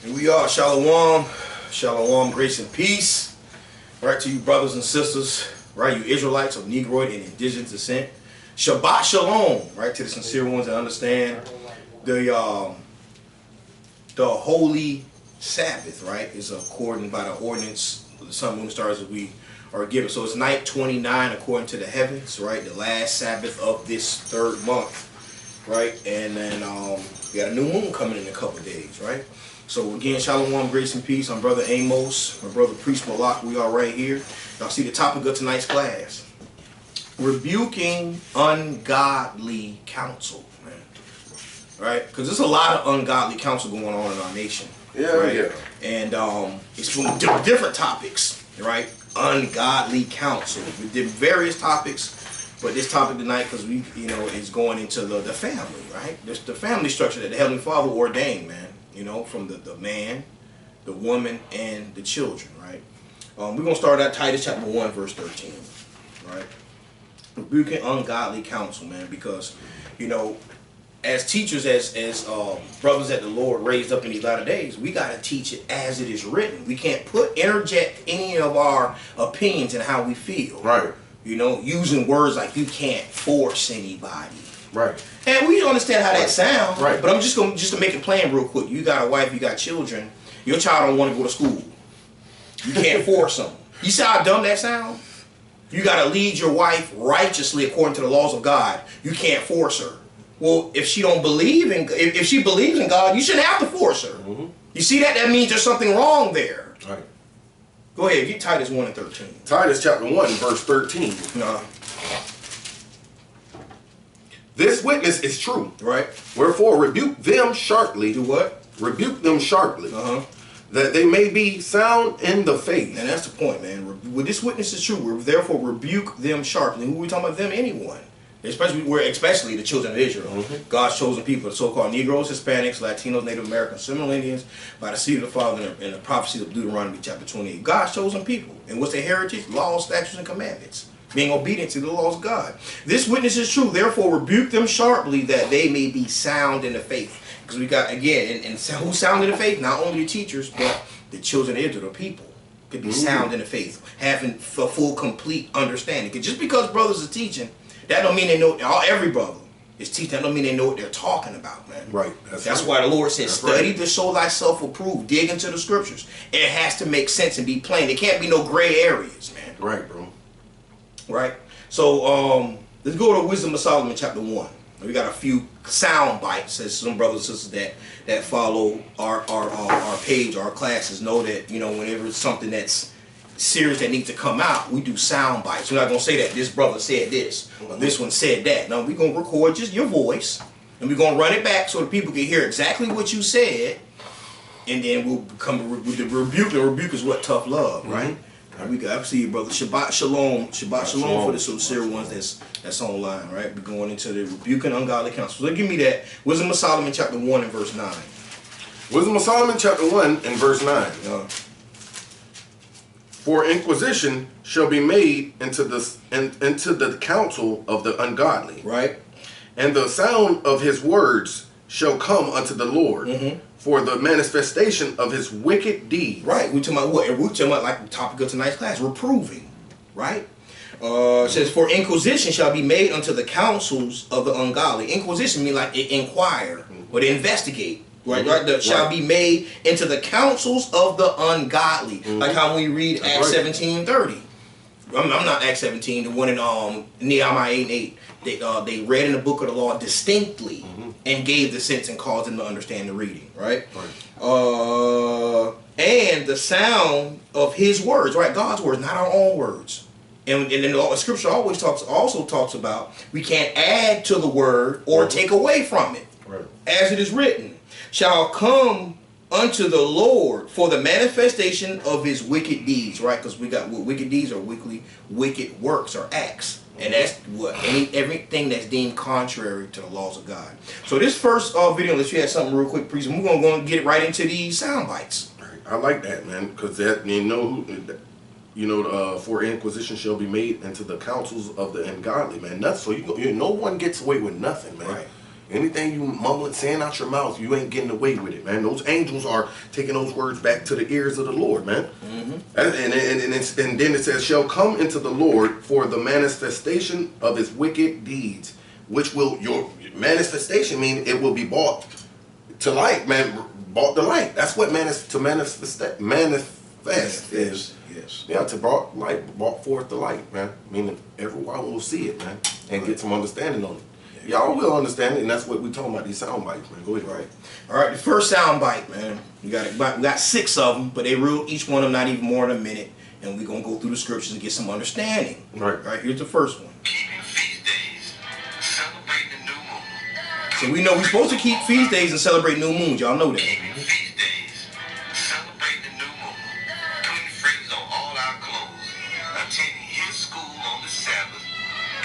Here we are, Shalom, Shalom, grace and peace, right to you brothers and sisters, right, you Israelites of Negroid and indigenous descent. Shabbat Shalom, right, to the sincere ones that understand the holy Sabbath, right, is according by the ordinance of the sun, moon, stars that we are given. So it's night 29 according to the heavens, right, the last Sabbath of this third month, right, and then we got a new moon coming in a couple of days, right. So again, Shalom, grace and peace. I'm Brother Amos, my brother Priest Malak. We are right here. Y'all see the topic of tonight's class: rebuking ungodly counsel, man. Right? Because there's a lot of ungodly counsel going on in our nation. Yeah, right? yeah. And it's from different topics, right? Ungodly counsel. We did various topics, but this topic tonight, because we, is going into the family, right? There's the family structure that the Heavenly Father ordained, man. From the man, the woman, and the children, right? We're going to start at Titus chapter 1, verse 13, right? Rebuking ungodly counsel, man, because, as teachers, as brothers that the Lord raised up in these latter days, we got to teach it as it is written. We can't interject any of our opinions in how we feel. Right. Using words like you can't force anybody. Right. And we understand how that sounds. Right. But I'm just to make it plain real quick. You got a wife, you got children. Your child don't want to go to school. You can't force them. You see how dumb that sounds? You got to lead your wife righteously according to the laws of God. You can't force her. Well, if she don't believe if she believes in God, you shouldn't have to force her. Mm-hmm. You see that? That means there's something wrong there. Right. Go ahead. Get Titus 1 and 13. Titus chapter 1, verse 13. This witness is true. Right. Wherefore rebuke them sharply. Do what? Rebuke them sharply. That they may be sound in the faith. And that's the point, man. This witness is true. Therefore rebuke them sharply. Who are we talking about? Them? Anyone. Especially the children of Israel. Mm-hmm. God's chosen people, the so-called Negroes, Hispanics, Latinos, Native Americans, Seminole Indians, by the seed of the Father and the prophecies of Deuteronomy chapter 28. God's chosen people. And what's their heritage? Laws, statutes, and commandments. Being obedient to the laws of God. This witness is true. Therefore rebuke them sharply that they may be sound in the faith. Because we got, again, and who's sound in the faith? Not only the teachers, but the children of Israel, the people. Could be sound in the faith. Having a full, complete understanding. Because just because brothers are teaching, that don't mean they know, every brother is teaching, that don't mean they know what they're talking about, man. Right. That's why the Lord says, study to show thyself approved. Dig into the scriptures. It has to make sense and be plain. There can't be no gray areas, man. Right, bro. Right? So, let's go to Wisdom of Solomon chapter 1. We got a few sound bites, as some brothers and sisters that follow our page, our classes know that, whenever it's something that's serious that needs to come out, we do sound bites. We're not going to say that this brother said this, or this one said that. No, we're going to record just your voice, and we're going to run it back so the people can hear exactly what you said, and then we'll come with the rebuke. The rebuke is what? Tough love, right? And we got, I see you, brother. Shabbat Shalom. Shabbat Shalom for the sincere ones that's online, right? We're going into the rebuking ungodly counsel. So give me that. Wisdom of Solomon chapter 1 and verse 9. Wisdom of Solomon chapter 1 and verse 9. For inquisition shall be made into the counsel of the ungodly. Right. And the sound of his words shall come unto the Lord. Mm-hmm. For the manifestation of his wicked deeds. Right. We're talking about what? We're talking about, like the topic of tonight's class, reproving. Right? It says, for inquisition shall be made unto the counsels of the ungodly. Inquisition means like inquire or to investigate. Right? Mm-hmm. Right? Shall be made into the counsels of the ungodly. Mm-hmm. Like how we read Acts 17:30. I'm not Acts 17, the one in Nehemiah 8:8. They read in the book of the law distinctly and gave the sense and caused them to understand the reading, right? And the sound of his words, right? God's words, not our own words. And then the scripture also talks about we can't add to the word or take away from it. Right. As it is written, shall come unto the Lord for the manifestation of his wicked deeds, right? Because we got wicked deeds are wicked works or acts. And that's what everything that's deemed contrary to the laws of God. So this first video, unless you had something real quick, priest, we're gonna get right into these sound bites. I like that, man, because that for inquisition shall be made into the counsels of the ungodly, man. So no one gets away with nothing, man. Right. Anything you mumbling, saying out your mouth, you ain't getting away with it, man. Those angels are taking those words back to the ears of the Lord, man. And then it says, shall come into the Lord for the manifestation of his wicked deeds, which will, your manifestation mean it will be brought to light, man. Brought to light. That's what manifest is. Yes. Yeah, to brought forth the light, man. Meaning everyone will see it, man, and get some understanding on it. Y'all will understand it, and that's what we talking about, these sound bites, man. Go ahead. Right. All right, the first sound bite, man. We got 6 of them, but they real, each one of them not even more than a minute, and we're going to go through the scriptures and get some understanding. Right. All right, here's the first one. Keeping feast days, celebrating the new moon. So we know we're supposed to keep feast days and celebrate new moons. Y'all know that. Keeping feast days, celebrating the new moon. Putting fringes on all our clothes. Attending his school on the Sabbath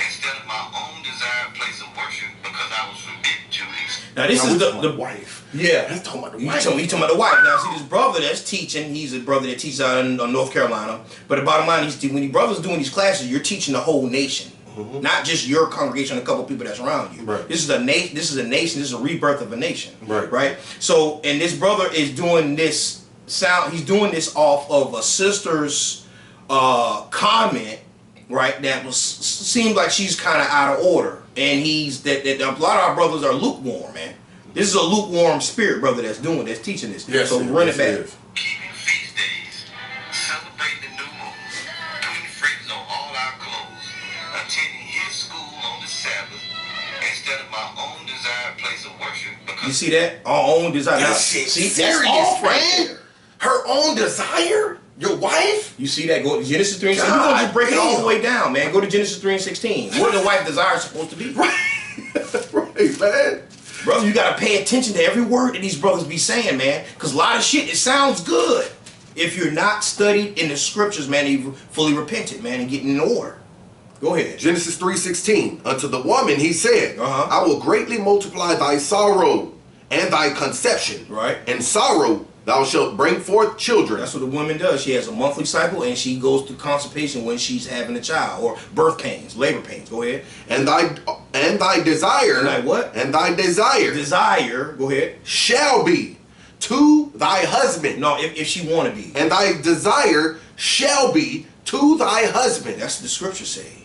instead of my own desired place of worship because I was forbidden to it. Now this is the wife. Yeah. He's talking about the He's wife. talking about the wife. Now see this brother that's teaching, he's a brother that teaches out in North Carolina. But the bottom line is when your brother's doing these classes, you're teaching the whole nation. Not just your congregation, a couple of people that's around you. Right. This is a nation. This is a rebirth of a nation. Right. Right. So, and this brother is doing this sound. He's doing this off of a sister's comment. Right. That seems like she's kind of out of order, and that a lot of our brothers are lukewarm, man. This is a lukewarm spirit brother that's teaching this. Yes, so run it back. Keeping feast days, celebrating the new moon, putting fringes on all our clothes, attending his school on the Sabbath instead of my own desired place of worship because You see that? Our own desire. That Now, shit's see, that's serious, off right man. there. Her own desire? Your wife? You see that? Go to Genesis 3 and 16. We're going to just break it all the way down, man. Go to Genesis 3 and 16. What the wife desire is supposed to be. Right, man. Brother, you got to pay attention to every word that these brothers be saying, man. Because a lot of shit, it sounds good. If you're not studied in the scriptures, man, you fully repented, man, and getting in order. Go ahead. Genesis 3:16. Unto the woman he said, Uh-huh. I will greatly multiply thy sorrow and thy conception. Right. And sorrow thou shalt bring forth children. That's what a woman does. She has a monthly cycle, and she goes through constipation when she's having a child, or birth pains, labor pains. Go ahead. And thy desire. And thy what? And thy desire. Desire. Go ahead. Shall be to thy husband. No, if she want to be. And thy desire shall be to thy husband. That's what the scriptures say.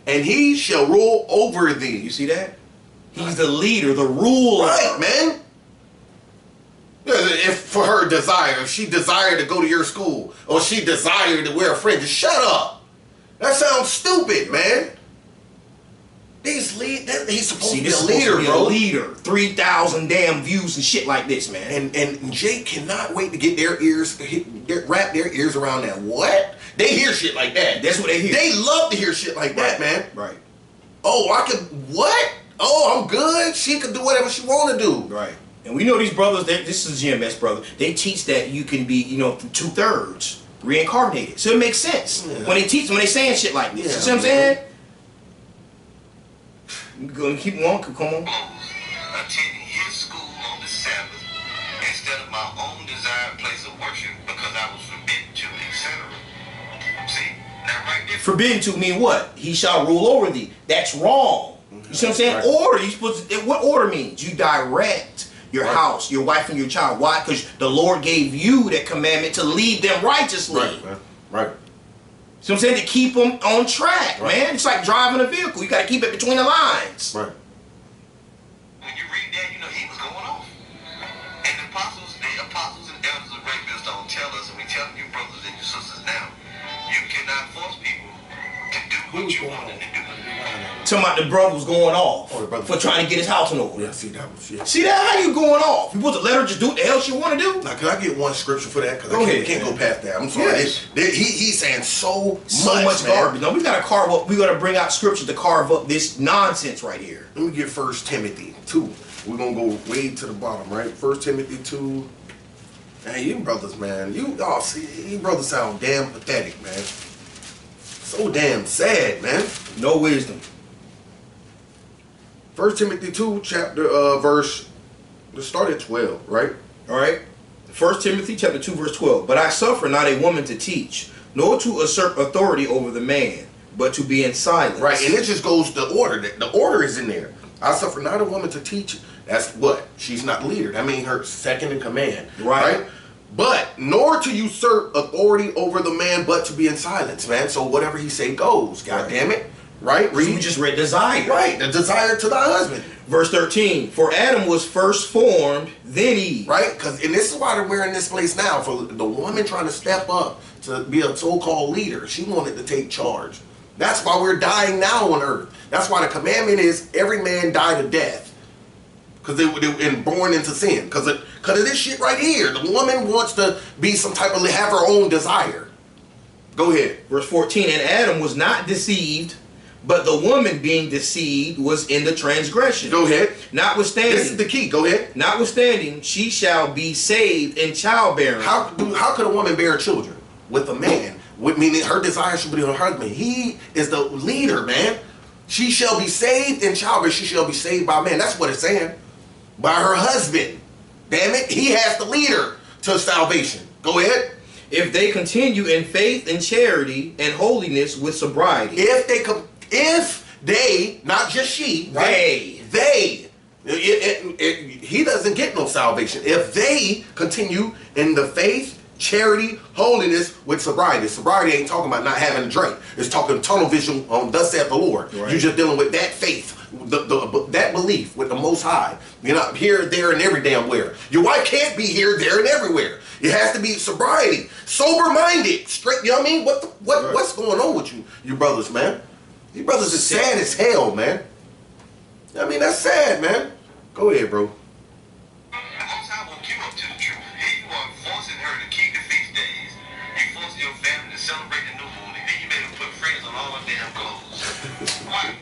And he shall rule over thee. You see that? He's the leader, the ruler. Right, man. If for her desire, if she desired to go to your school, or she desired to wear a fringe, shut up. That sounds stupid, man. He's supposed to be a leader, bro. A leader. 3,000 damn views and shit like this, man. And Jake cannot wait to get their ears, wrap their ears around that. What? They hear shit like that. That's what they hear. They love to hear shit like that, man. Right. Oh, I could, what? Oh, I'm good. She could do whatever she want to do. Right. And we know these brothers, this is GMS brother, they teach that you can be, 2/3 reincarnated. So it makes sense when they saying shit like this. You see what I'm saying? Go and keep on, come on. attending his school on the Sabbath instead of my own desired place of worship because I was forbidden to, etc. See, now right there. Forbidden to mean what? He shall rule over thee. That's wrong. You see what I'm saying? Right. Order. You supposed to, what order means? You direct your house, your wife and your child. Why? Because the Lord gave you that commandment to lead them righteously. Right, man. Right. See what I'm saying? To keep them on track, man. It's like driving a vehicle. You got to keep it between the lines. Right. When you read that, he was going off. And the apostles and elders of Great Millstone tell us, and we tell you brothers and your sisters now, you cannot force people to do what you want them to do. Talking about the brother was going off Oh, the brother. for trying to get his house in order. Yeah, see that was shit. See that? How you going off? You supposed to let her just do what the hell she want to do? Now, can I get one scripture for that? Because Go I ahead, can't man. go past that. I'm sorry. Yes. He's saying so Much man. garbage. No, we got to carve up. We got to bring out scripture to carve up this nonsense right here. Let me get 1 Timothy 2. We're going to go way to the bottom, right? 1 Timothy 2. Man, you brothers, man. You brothers sound damn pathetic, man. So damn sad, man. No wisdom. 1 Timothy 2, chapter, verse, let's start at 12, right? All right. 1 Timothy chapter 2 verse 12. But I suffer not a woman to teach, nor to usurp authority over the man, but to be in silence. Right, and it just goes the order. The order is in there. I suffer not a woman to teach. That's what? She's not leader. That means her second in command. Right? But nor to usurp authority over the man, but to be in silence, man. So whatever he say goes. God damn it. Right? So we just read desire. Right. The desire to thy husband. Verse 13. For Adam was first formed, then Eve. Right? And this is why we're in this place now. For the woman trying to step up to be a so-called leader. She wanted to take charge. That's why we're dying now on earth. That's why the commandment is every man die to death. Because they were born into sin. Because of this shit right here. The woman wants to be some type of, have her own desire. Go ahead. Verse 14. And Adam was not deceived, but the woman being deceived was in the transgression. Go ahead. Notwithstanding. This is the key. Go ahead. Notwithstanding, she shall be saved in childbearing. How could a woman bear children with a man? Meaning her desire should be her husband. He is the leader, man. She shall be saved in childbearing. She shall be saved by man. That's what it's saying. By her husband. Damn it. He has to lead her to salvation. Go ahead. If they continue in faith and charity and holiness with sobriety. If they, not just she, right? He doesn't get no salvation. If they continue in the faith, charity, holiness with sobriety. Sobriety ain't talking about not having a drink. It's talking tunnel vision on thus saith the Lord. Right. You're just dealing with that faith. That belief with the Most High. You're not here, there, and every damn where. Your wife can't be here, there, and everywhere. It has to be sobriety, sober-minded, straight. You know what I mean? What's going on with you brothers, man? You brothers are sad as hell, man. I mean, that's sad, man. Go ahead, bro. The Most High woke you up to the truth. Here you are forcing her to keep the feast days. You forced your family to celebrate the new moon, and then you made her put friends on all her damn clothes. Why?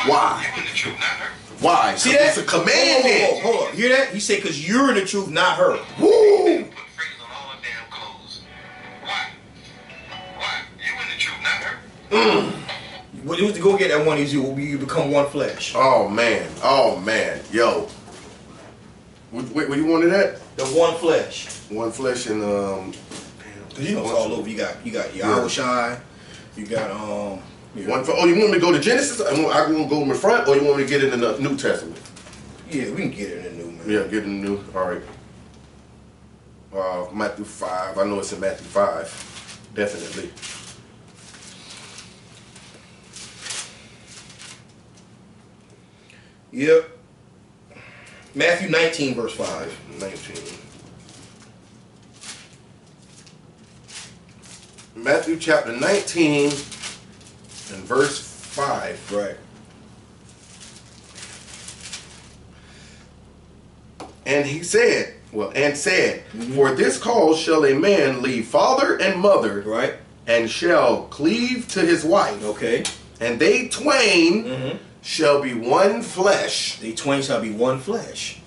Why? You in the truth, not her. Why? See that? It's a commandment. Hold on. Hear that? He said, because you're in the truth, not her. Woo! Put friends on all her damn clothes. Why? You in the truth, not her. Well, you have to go get that one is you become one flesh. Oh man. Yo. Wait, you wanted that? The one flesh. One flesh and Cause you know it's all over. You got Yahushai. You got you want me to go to Genesis? I want to go in the front, or you want me to get it in the New Testament? Yeah, we can get it in the New, man. Yeah, get it in the New. All right. Matthew 5. I know it's in Matthew 5. Definitely. Yep. Matthew 19, verse 5. 19. Matthew chapter 19 and verse 5. Right. And he said, for this cause shall a man leave father and mother, right, and shall cleave to his wife. Okay. And they twain shall be one flesh. They twain shall be one flesh.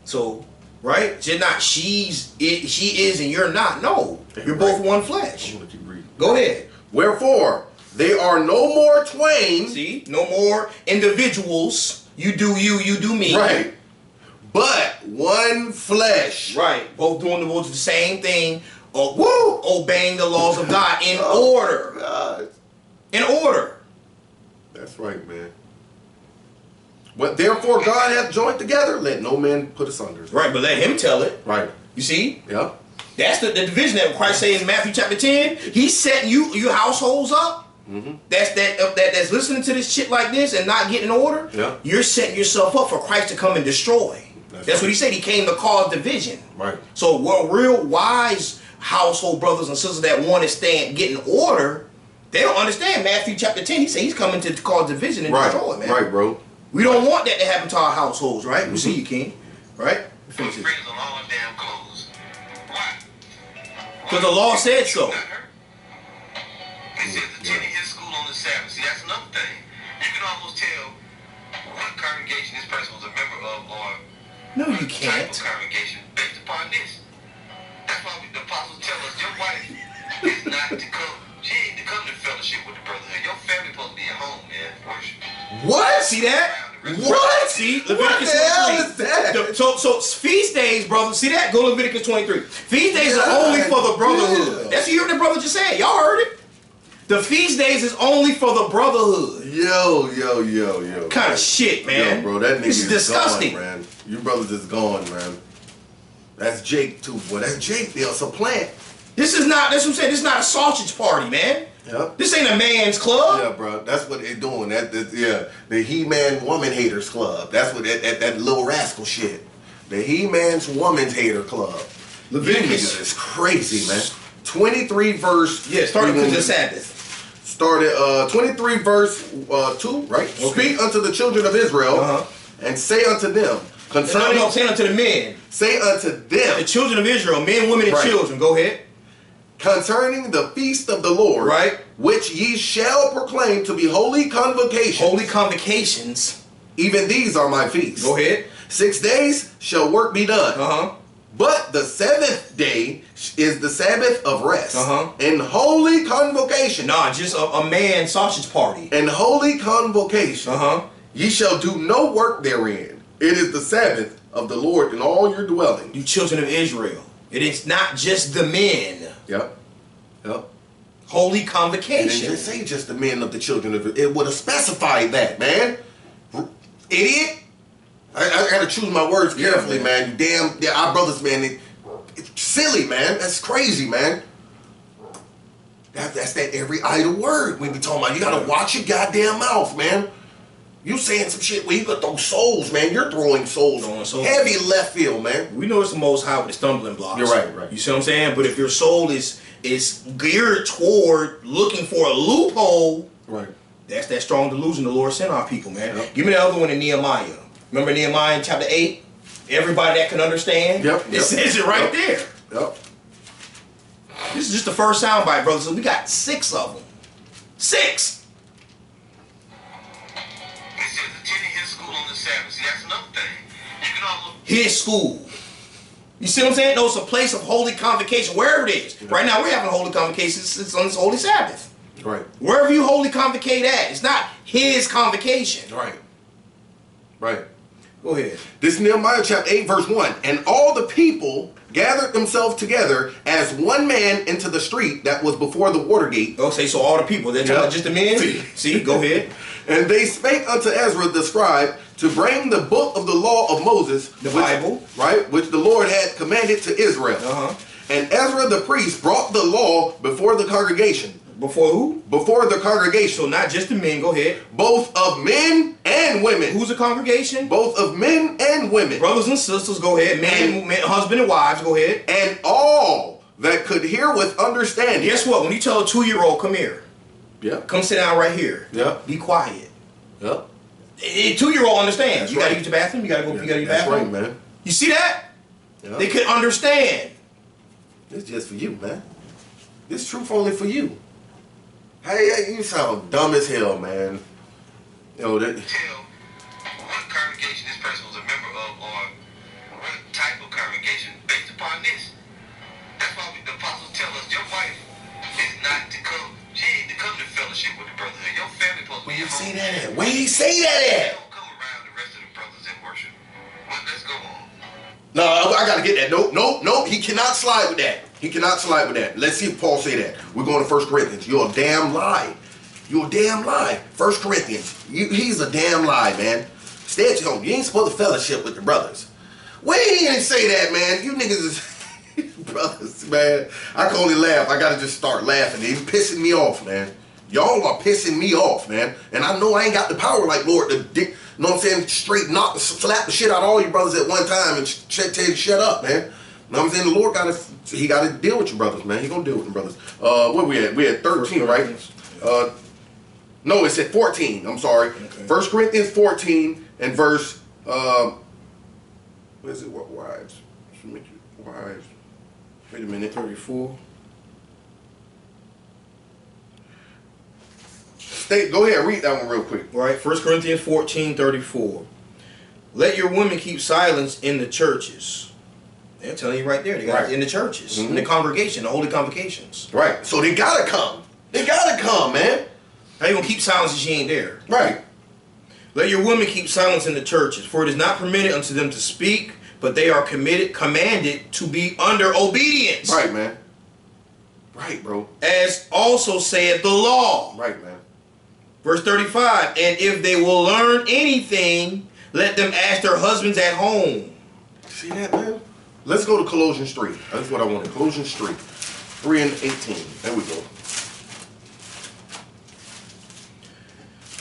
So, right? You're not she is and you're not. No. You're both one flesh. I'm gonna keep reading. Go ahead. Wherefore, they are no more twain. See? No more individuals. You do you, you do me. Right. But one flesh. Right. Both doing the same thing. Obeying the laws of God in order. God. In order. That's right, man. What therefore God hath joined together, let no man put asunder. Right, but let him tell it. Right. You see? Yeah. That's the division that Christ says in Matthew chapter 10. He's setting you households up. That's listening to this shit like this and not getting in order. Yeah. You're setting yourself up for Christ to come and destroy. That's what he said. He came to cause division. Right. So real wise household brothers and sisters that want to stand get in order, they don't understand Matthew chapter 10. He said he's coming to cause division and destroy, man. Right, bro. We don't want that to happen to our households, right? We see you, King. Right? Finish it. On all her damn clothes. Why? Because the law said so. He says attending his school on the Sabbath. See, that's another thing. You can almost tell what congregation this person was a member of, or no, you can't. Type of congregation based upon this. That's why the apostles tell us your wife is not to come. She ain't to come to fellowship with the brotherhood. Your family supposed to be at home, man. Worship. What? See that? What? See, Leviticus 23. That? So feast days, brother. See that? Go Leviticus 23. Feast days are only for the brotherhood. That's what you heard the brother just said. Y'all heard it. The feast days is only for the brotherhood. Yo. Kind of shit, man. Yo, bro, that nigga this is disgusting, gone, man. You brothers is gone, man. That's Jake too, boy. That's Jake. It's a plant. This is not. That's what I'm saying. This is not a sausage party, man. Yep. This ain't a man's club. Yeah, bro. That's what they're doing. The He-Man Woman Haters Club. That's what that little rascal shit. The He-Man's Woman's Hater Club. Leviticus is crazy, man. 23 verse. Yeah, starting with the Sabbath. Started 23 verse 2, right? Okay. Speak unto the children of Israel and say unto them concerning. No, say unto the men. Say unto them. The children of Israel, men, women, and children. Go ahead. Concerning the feast of the Lord, right, which ye shall proclaim to be holy convocations. Holy convocations. Even these are my feasts. Go ahead. 6 days shall work be done. But the 7th day is the Sabbath of rest. And holy convocation. Nah, just a man sausage party. And holy convocation. Ye shall do no work therein. It is the Sabbath of the Lord in all your dwellings. You children of Israel. It is not just the men. Yep. Holy convocation. It didn't say just the men of the children of Israel. It would have specified that, man. Idiot. I gotta choose my words carefully, man. You damn, our brothers, man. It's silly, man. That's crazy, man. That's that every idle word we be talking about. You gotta watch your goddamn mouth, man. You saying some shit where you could throw souls, man. You're throwing souls. Heavy left field, man. We know it's the Most High with the stumbling blocks. You're right. You see what I'm saying? But if your soul is geared toward looking for a loophole, right? That's that strong delusion the Lord sent our people, man. Yep. Give me the other one in Nehemiah. Remember Nehemiah chapter 8? Everybody that can understand? It says it right there. Yep. This is just the first soundbite, brother. So we got 6 of them. 6! His school. You see what I'm saying? No, it's a place of holy convocation, wherever it is. Right now, we're having a holy convocation. It's on this holy Sabbath. Right. Wherever you holy convocate at, it's not his convocation. Right. Go ahead. This is Nehemiah chapter 8, verse 1. And all the people gathered themselves together as one man into the street that was before the water gate. Okay, so all the people, they're talking about just the men? See, go ahead. And they spake unto Ezra the scribe to bring the book of the law of Moses, the Bible, right, which the Lord had commanded to Israel. And Ezra the priest brought the law before the congregation. Before who? Before the congregation. So not just the men, go ahead. Both of men and women. Who's the congregation? Both of men and women. Brothers and sisters, go ahead. Men, husband and wives, go ahead. And all that could hear with understanding. Guess what? When you tell a 2-year-old, come here. Come sit down right here. Be quiet. A 2-year-old understands. You gotta use the bathroom. You gotta go. You gotta use the bathroom. That's right, man. You see that? They could understand. This just for you, man. This truth only for you. Hey, you sound dumb as hell, man. Tell what congregation this person was a member of, or what type of congregation based upon this. That's why the apostles tell us your wife is not to come. She ain't to come to fellowship with the brotherhood. Your family supposed to be Where you home. say that at? Where you say that at? Don't come around the rest of the brothers in worship. But let's go on. No, I gotta get that. Nope. He cannot slide with that. He cannot slide with that. Let's see if Paul say that. We're going to 1 Corinthians. You're a damn lie. You're a damn lie. 1 Corinthians. He's a damn lie, man. Stay at your home. You ain't supposed to fellowship with the brothers. We didn't say that, man. You niggas is brothers, man. I can only laugh. I gotta just start laughing. He's pissing me off, man. Y'all are pissing me off, man. And I know I ain't got the power like Lord to dick. You know what I'm saying? Straight knock, slap the shit out of all you brothers at one time and tell you to shut up, man. You know what I'm saying? The Lord gotta deal with your brothers, man. He gonna deal with them brothers. Where we at? We at 13, right? No, it's at 14. I'm sorry. Okay. 1 Corinthians 14 and verse what is it? What wives? Wives. Wait a minute. 34. Go ahead, read that one real quick. Right, 1 Corinthians 14:34. Let your women keep silence in the churches. They're telling you right there. They got in the churches, in the congregation, the holy convocations. Right. So they gotta come. They gotta come, man. How you gonna keep silence if she ain't there? Right. Let your women keep silence in the churches, for it is not permitted unto them to speak, but they are commanded to be under obedience. Right, man. Right, bro. As also saith the law. Right, man. Verse 35, and if they will learn anything, let them ask their husbands at home. See that, man? Let's go to Colossians 3. That's what I wanted. Colossians 3. 3 and 18. There we go.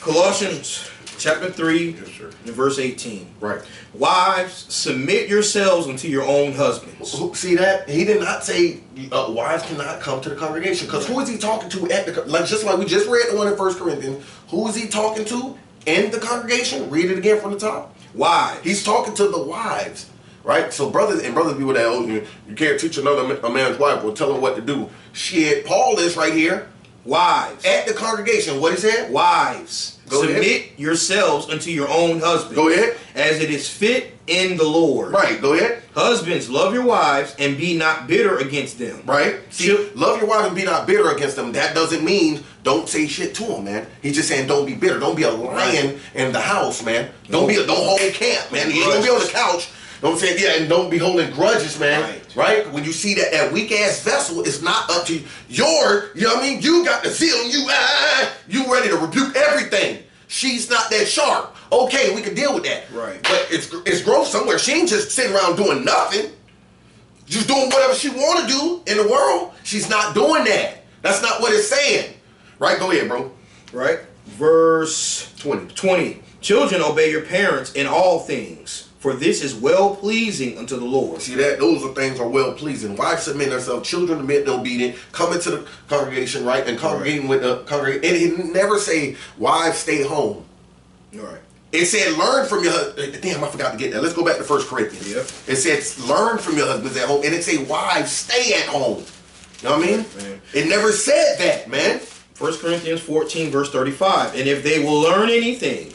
Colossians chapter 3, Yes, sir. and verse 18. Right. Wives, submit yourselves unto your own husbands. See that? He did not say wives cannot come to the congregation. Because who is he talking to at the, like, just like we just read the one in 1 Corinthians, who is he talking to in the congregation? Read it again from the top. Wives. He's talking to the wives. Right? So brothers people that, oh, you can't teach a man's wife or tell him what to do. Shit, Paul is right here. Wives. At the congregation. What he said? Wives. Go submit ahead. yourselves unto your own husbands. Go ahead. As it is fit in the Lord. Right. Go ahead. Husbands, love your wives and be not bitter against them. Right. See, love your wife and be not bitter against them. That doesn't mean don't say shit to them, man. He's just saying don't be bitter. Don't be a lion in the house, man. Don't hold camp, man. You ain't gonna be on the couch. Don't say, yeah, and don't be holding grudges, man. Right? When you see that weak ass vessel, it's not up to your, you know what I mean? You got the zeal, you ready to rebuke everything. She's not that sharp. Okay, we can deal with that. Right. But it's growth somewhere. She ain't just sitting around doing nothing. Just doing whatever she want to do in the world. She's not doing that. That's not what it's saying. Right? Go ahead, bro. Right? Verse 20. Children, obey your parents in all things, for this is well-pleasing unto the Lord. See that? Those are things are well-pleasing. Wives submit themselves, children submit and obedient, coming to the congregation, right? And congregating with the congregation. And it never say, wives, stay home. All right. It said, learn from your husband. Damn, I forgot to get that. Let's go back to 1 Corinthians. Yep. It said, learn from your husbands at home. And it say, wives, stay at home. You know what I mean? Man. It never said that, man. 1 Corinthians 14, verse 35. And if they will learn anything,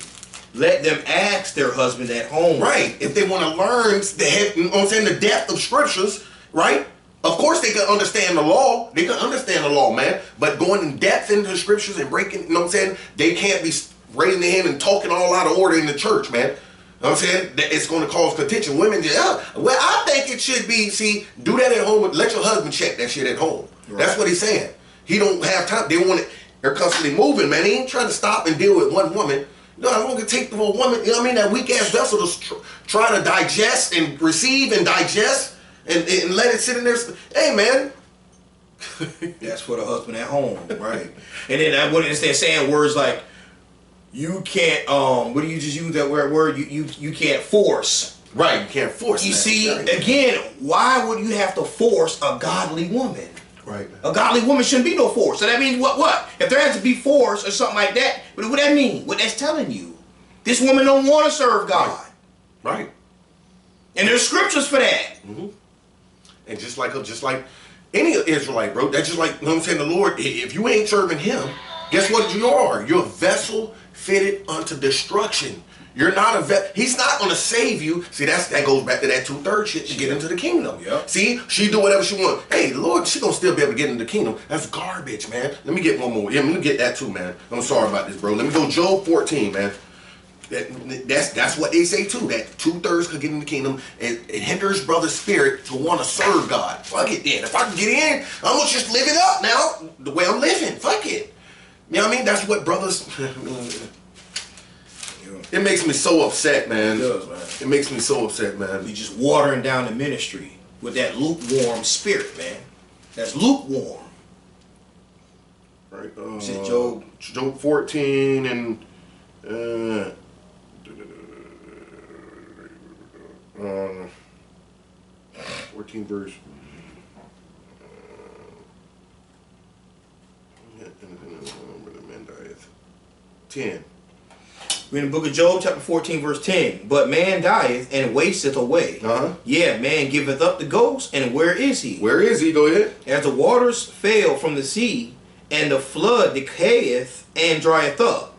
let them ask their husband at home. Right. If they want to learn the depth of scriptures, right? Of course they can understand the law. They can understand the law, man. But going in depth into the scriptures and breaking, you know what I'm saying? They can't be raising their hand and talking all out of order in the church, man. You know what I'm saying? It's going to cause contention. Women just, well, I think it should be, see, do that at home. Let your husband check that shit at home. Right. That's what he's saying. He don't have time. They want it. They're constantly moving, man. He ain't trying to stop and deal with one woman. No, I'm going to take the whole woman, you know what I mean, that weak-ass vessel to try to digest and receive and digest and let it sit in there. Hey, man. That's for the husband at home, right? And then I wouldn't instead saying words like, you can't, what do you just use that word? You can't force. Right, you can't force. You see, again, why would you have to force a godly woman? Right. A godly woman shouldn't be no force. So that means what? If there has to be force or something like that, what would that mean? What that's telling you? This woman don't want to serve God. Right. And there's scriptures for that. Mm-hmm. And just like any Israelite, bro, that's just like, you know what I'm saying, the Lord, if you ain't serving him, guess what you are? You're a vessel fitted unto destruction. You're not a vet. He's not going to save you. See, that goes back to that 2/3 shit to get into the kingdom. Yep. See, she do whatever she want. Hey, the Lord, she going to still be able to get into the kingdom. That's garbage, man. Let me get one more. Yeah, let me get that too, man. I'm sorry about this, bro. Let me go Job 14, man. That's what they say too. That 2/3 could get in the kingdom. It hinders brother's spirit to want to serve God. Fuck it then. If I can get in, I'm going to just live it up now the way I'm living. Fuck it. You know what I mean? That's what brothers... It makes me so upset, man. It does, man. It makes me so upset, man. You just watering down the ministry with that lukewarm spirit, man. That's lukewarm. Right. Is it Job? Job 14 and 14 verse. 10. We're in the book of Job, chapter 14, verse 10. But man dieth and wasteth away. Yeah, man giveth up the ghost, and where is he? Where is he? Go ahead. As the waters fail from the sea, and the flood decayeth and drieth up.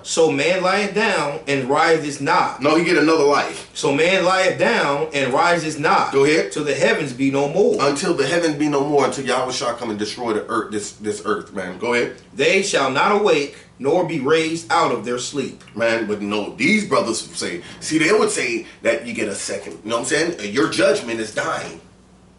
So man lieth down and riseth not. No, he get another life. So man lieth down and riseth not. Go ahead. Till the heavens be no more. Until the heavens be no more, until Yahweh shall come and destroy the earth, this earth, man. Go ahead. They shall not awake, nor be raised out of their sleep. Man, but no, these brothers would say, see, they would say that you get a second. You know what I'm saying? Your judgment is dying.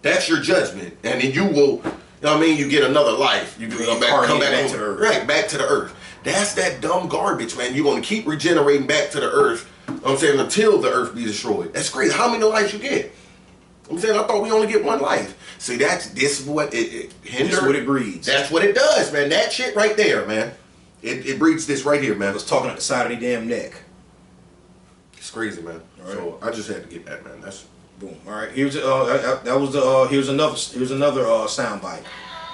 That's your judgment. And then you will, you know know what I mean? You get another life. You come back to the earth. Right, back to the earth. That's that dumb garbage, man. You're going to keep regenerating back to the earth, you know what I'm saying, until the earth be destroyed. That's crazy. How many lives you get? I'm saying, I thought we only get one life. See, this is what it hinders. This is what it breeds. That's what it does, man. That shit right there, man. It breeds this right here, man. I was talking at the side of the damn neck. It's crazy, man. Right. So I just had to get that, man. That's boom. All right. Here's here's another sound bite.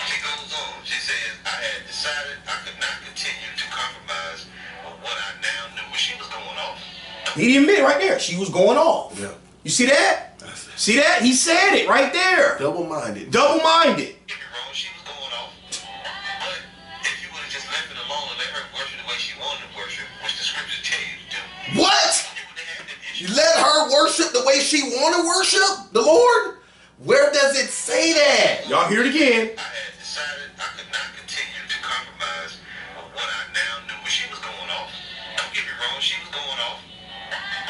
She goes on. She says, I had decided I could not continue to compromise with what I now knew. Well, she was going off. He admitted it right there. She was going off. Yeah. You see that? See that? He said it right there. Double-minded. Double-minded. Don't get me wrong, she was going off. But if you would have just left it alone and let her worship the way she wanted to worship, which the scriptures tell you to do. What? You would have had them You issues. let her worship the way she want to worship the Lord? Where does it say that? Y'all hear it again. I had decided I could not continue to compromise with what I now knew. But she was going off. Don't get me wrong, she was going off.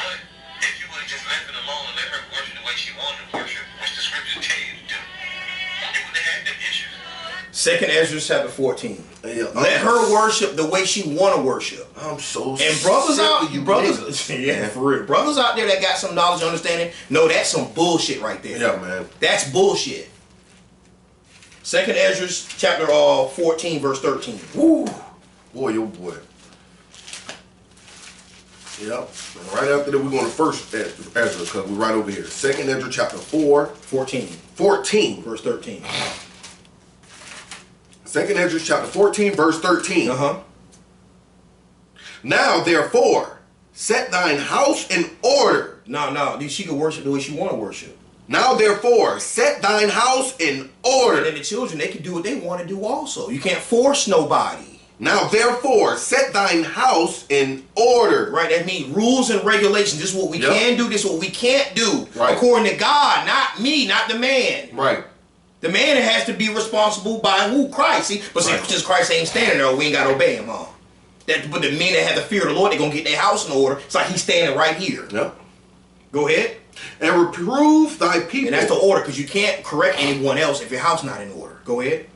But if you would have just left it alone and let her worship the way she wanted to worship, which the scriptures tell you to do, you would have had them issues. 2nd Ezra chapter 14. Yeah, Let her worship the way she want to worship. I'm so And brothers sick out, of you brothers, niggas. yeah, for real. Brothers out there that got some knowledge and understanding, no, that's some bullshit right there. Yeah, man. That's bullshit. 2nd Ezra chapter 14, verse 13. Woo. Boy, oh boy. Yep. And right after that, we're going to 1st Ezra, because we're right over here. 2nd Ezra chapter 14. 14. Verse 13. 2nd Ezra chapter 14, verse 13. Uh-huh. Now, therefore, set thine house in order. No. She can worship the way she want to worship. Now, therefore, set thine house in And order. then the children, they can do what they want to do also. You can't force nobody. Now, therefore, set thine house in order. Right? That means rules and regulations. This is what we Yep. can do. This is what we can't do. Right. According to God, not me, not the man. Right. The man has to be responsible by who? Christ. See? But see, Right. since Christ ain't standing there, we ain't got to obey him, huh? But the men that have the fear of the Lord, they're going to get their house in order. It's like he's standing right here. Yep. Go ahead. And reprove thy people. And that's the order, because you can't correct anyone else if your house not in order. Go ahead.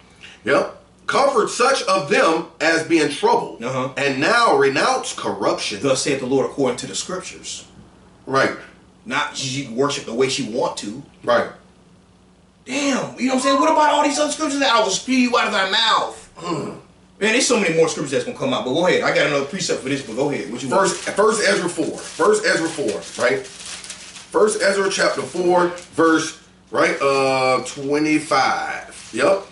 Yep. Comfort such of them as be in trouble. Uh-huh. And now renounce corruption. Thus saith the Lord according to the scriptures. Right. Not she worship the way she want to. Right. Damn, you know what I'm saying? What about all these other scriptures that I will spew you out of thy mouth? Man, there's so many more scriptures that's gonna come out. But go ahead. I got another precept for this, but go ahead. What you want? First Ezra 4. First Ezra 4, right? First Ezra chapter 4, verse, right, 25. Yep.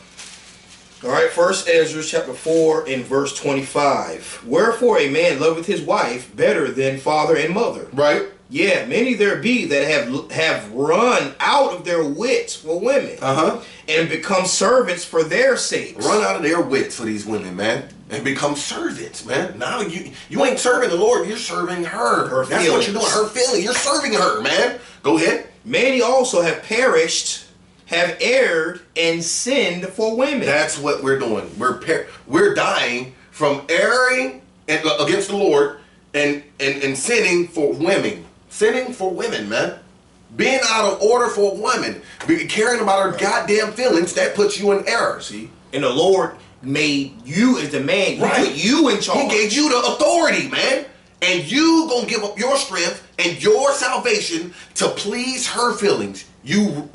All right, 1 Ezra chapter 4 and verse 25. Wherefore a man loveth his wife better than father and mother. Right. Yeah, many there be that have run out of their wits for women. Uh-huh. And become servants for their sakes. Run out of their wits for these women, man. And become servants, man. Now you ain't serving the Lord, you're serving her. Her That's feelings. what you're doing. Her feeling. You're serving her, man. Go ahead. Many also have perished, have erred, and sinned for women. That's what we're doing. We're dying from erring against the Lord and sinning for women. Sinning for women, man. Being out of order for women. Caring about her goddamn feelings, that puts you in error, see? And the Lord made you as the man. He Right. put you in charge. He gave you the authority, man. And you gonna give up your strength and your salvation to please her feelings. You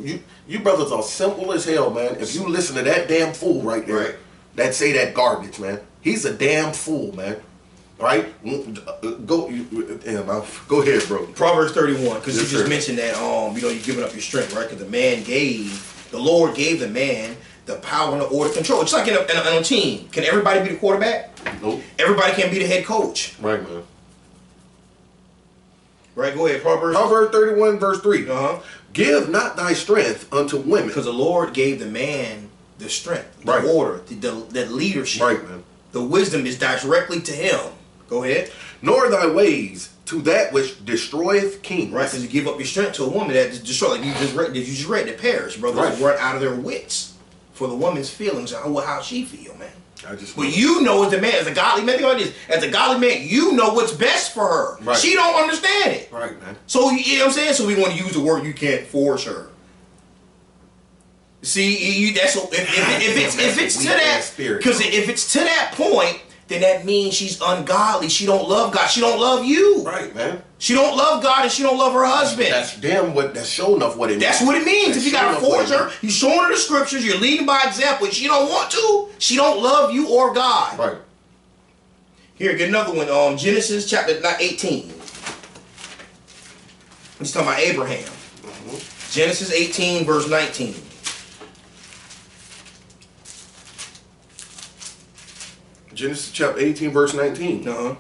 brothers are simple as hell, man. If you listen to that damn fool right there, Right. that say that garbage, man. He's a damn fool, man. Right? Go ahead, bro. Proverbs 31, because Yes, you just sir. mentioned that you're giving up your strength, right? Because the Lord gave the man the power and the order control. It's like in a team. Can everybody be the quarterback? Nope. Everybody can't be the head coach. Right, man. Right, go ahead. Proverbs 31, verse 3. Uh-huh. Give not thy strength unto women. Because the Lord gave the man the strength, the Right. order, the leadership. Right, man. The wisdom is directly to him. Go ahead. Nor thy ways to that which destroyeth kings. Right, because you give up your strength to a woman that is destroyed. Like you just read, that perish. Brothers Right. run out of their wits for the woman's feelings and how she feel, man. But But you know as the man, as a godly man, think about this. As a godly man, you know what's best for her. Right. She don't understand it. Right, man. So, you know what I'm saying? So we want to use the word, you can't force her. See, that's if it's to that, because if it's to that point, then that means she's ungodly. She don't love God. She don't love you. Right, man. She don't love God and she don't love her husband. That's sure enough what it means. That's what it means. If you gotta force her, you're showing her the scriptures, you're leading by example, and she don't want to, she don't love you or God. Right. Here, get another one. Genesis chapter 18. He's talking about Abraham. Genesis 18, verse 19. Genesis chapter 18, verse 19.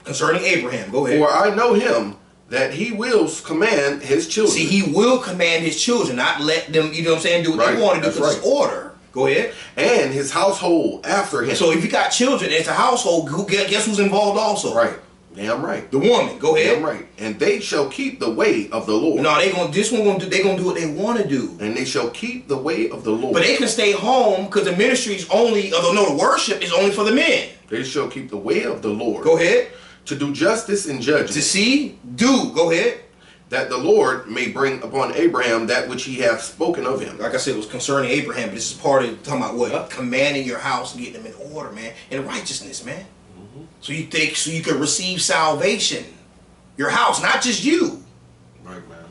Concerning Abraham. Go ahead. For I know him that he will command his children. See, he will command his children, not let them, you know what I'm saying, do what they want to do, because it's order. Go ahead. And his household after him. So if you got children, it's a household, guess who's involved also? Right. Damn right. The woman. Go ahead. Damn right. And they shall keep the way of the Lord. No, they're gonna do what they want to do. And they shall keep the way of the Lord. But they can stay home because the ministry is only, the worship is only for the men. They shall keep the way of the Lord. Go ahead. To do justice and judgment. To see, do. Go ahead. That the Lord may bring upon Abraham that which he hath spoken of him. Like I said, it was concerning Abraham, but this is part of talking about what? Commanding your house and getting them in order, man. And righteousness, man. So you can receive salvation. Your house, not just you. Right, man.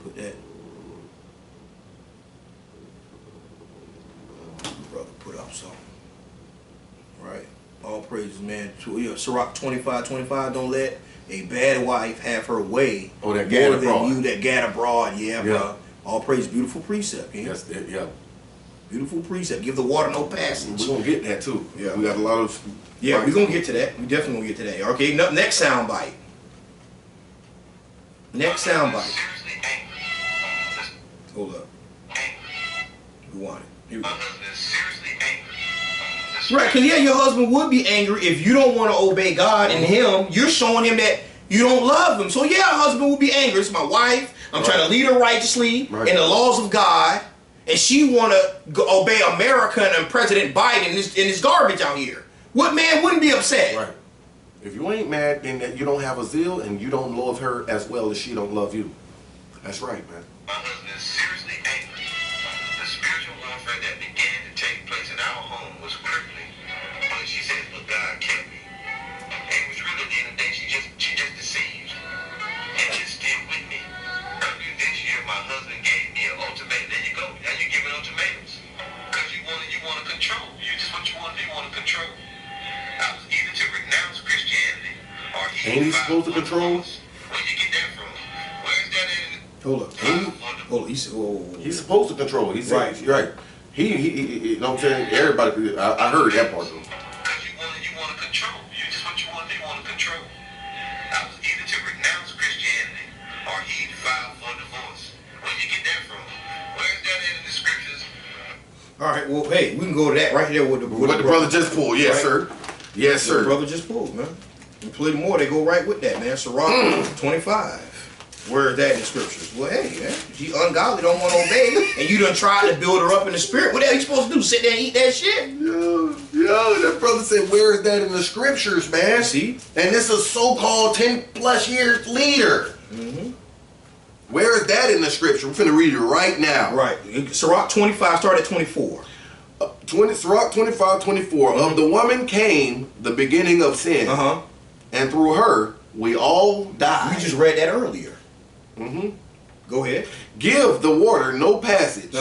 Put that. Brother, put up something. Right. All praises, man. Sirach 25:25. Don't let a bad wife have her way. Oh, that gad abroad. More than you that gad abroad. Yeah, bro. All praise, beautiful precept. Yeah. Yes, yeah. Beautiful precept. Give the water no passage. We're going to get that too. Yeah. We got a lot of... Yeah, we're going to get to that. We definitely going to get to that. Okay, next sound bite. Next sound bite. Hold up. We want it. Here we go. Right, because your husband would be angry if you don't want to obey God and him. You're showing him that you don't love him. So a husband will be angry. It's my wife. I'm trying to lead her righteously in the laws of God. And she want to obey America and President Biden and his garbage out here. What man wouldn't be upset? Right. If you ain't mad, then that you don't have a zeal and you don't love her as well as she don't love you. That's right, man. My husband is seriously angry. The spiritual warfare that began to take place in our home was crippling. But she said, "But God kept me." And it was really at the end of the day, she just deceived. And she's still with me. Earlier this year, my husband gave me an ultimatum. There you go. Now you're giving ultimatums. Because you want to control. You just what you want to do, you want to control. I was either to renounce Christianity or ain't he supposed to control? Where'd you get that from? Where's that in? Hold up. Hold up. He's supposed to control. He's right. Right. He you know what I'm saying? Everybody, I heard that part of him. Because you want to control. You just what you want to do, you want to control. I was either to renounce Christianity or he'd file for divorce. Where'd you get that from? Where's that in the scriptures? All right, well, hey, we can go to that right there with the brother just pulled. Yes, right? sir. Yes, sir. The brother just pulled, man. And plenty more, they go right with that, man. Sirach 25. Where is that in the scriptures? Well, hey, man, she ungodly, don't want to obey, and you done tried to build her up in the spirit. What the hell you supposed to do? Sit there and eat that shit? Yo, that brother said, where is that in the scriptures, man? See? And this is so-called 10+ years leader. Where is that in the scripture? We're finna read it right now. Right. Sirach 25, start at 24. Sirach 25:24. Of the woman came the beginning of sin. And through her, we all died. You just read that earlier. Go ahead. Give the water no passage.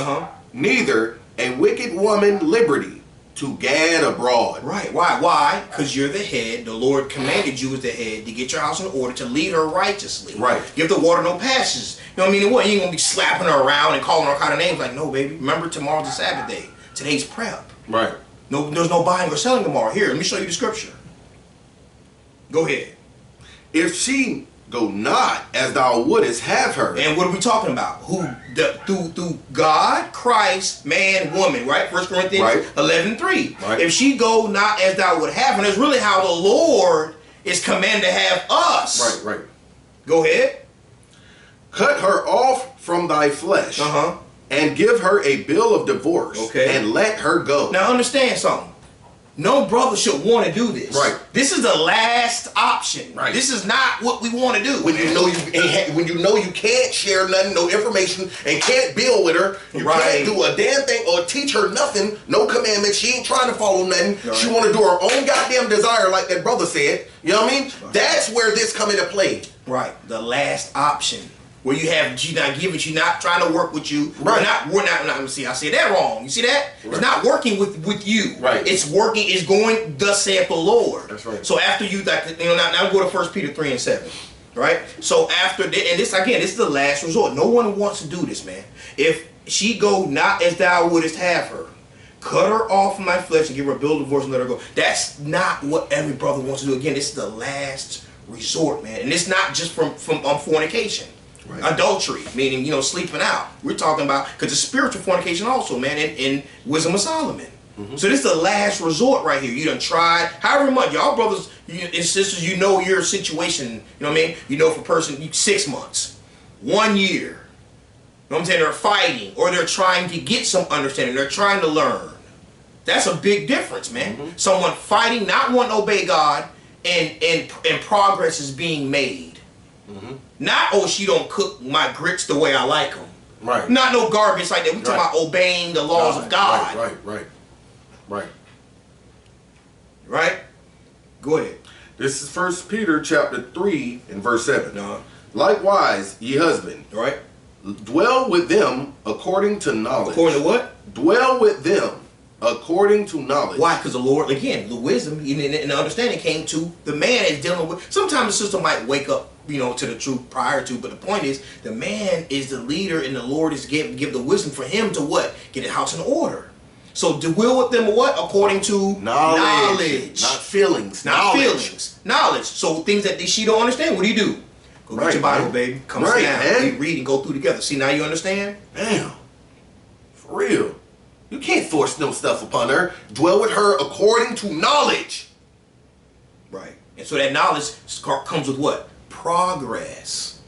Neither a wicked woman liberty to gad abroad. Right. Why? Because you're the head. The Lord commanded you as the head to get your house in order to lead her righteously. Right. Give the water no passage. You know what I mean? What? You ain't going to be slapping her around and calling her all kind of names. Like, no, baby. Remember, tomorrow's the Sabbath day. Today's prep. Right. No, there's no buying or selling tomorrow. Here, let me show you the scripture. Go ahead. If she go not as thou wouldest have her. And what are we talking about? Through God, Christ, man, woman, right? 1 Corinthians 11:3. Right. If she go not as thou would have her, and that's really how the Lord is commanded to have us. Right. Go ahead. Cut her off from thy flesh. And give her a bill of divorce. And let her go. Now understand something. No brother should want to do this. Right. This is the last option. Right. This is not what we want to do. When you know you can't share nothing, no information, and can't build with her, you can't do a damn thing or teach her nothing, no commandments. She ain't trying to follow nothing. Right. She want to do her own goddamn desire, like that brother said. You know what I mean? Right. That's where this come into play. Right. The last option. Where you have, she not giving, she not trying to work with you. Right. We're not, see, I said that wrong. You see that? Right. It's not working with you. Right. It's working, it's going, thus saith the Lord. That's right. So after you, like, now go to 1 Peter 3 and 7. Right? So after, and this, again, this is the last resort. No one wants to do this, man. If she go not as thou wouldest have her, cut her off from my flesh and give her a bill of divorce and let her go. That's not what every brother wants to do. Again, this is the last resort, man. And it's not just from fornication. Right. Adultery, meaning, sleeping out. We're talking about, because it's spiritual fornication also, man, in Wisdom of Solomon. Mm-hmm. So this is the last resort right here. You done tried, however much, y'all brothers and sisters, your situation, you know what I mean? If a person, 6 months, 1 year, you know what I'm saying? They're fighting, or they're trying to get some understanding, they're trying to learn. That's a big difference, man. Mm-hmm. Someone fighting, not wanting to obey God, and progress is being made. Mm-hmm. Not, she don't cook my grits the way I like them. Right. Not no garbage like that. We talking about obeying the laws of God. Right? Go ahead. This is 1 Peter chapter 3 and verse 7. Likewise, ye husband, right, dwell with them according to knowledge. According to what? Dwell with them according to knowledge. Why? Because the Lord, again, the wisdom and the understanding came to the man is dealing with. Sometimes the sister might wake up, to the truth prior to, but the point is, the man is the leader, and the Lord is give the wisdom for him to what? Get his house in order. So dwell with them what? According to knowledge. Not feelings. Knowledge. So things that she don't understand, what do? Go get your Bible, baby. Come sit down. We read and go through together. See, now you understand? Damn. For real. You can't force no stuff upon her. Dwell with her according to knowledge. Right. And so that knowledge comes with what? Progress.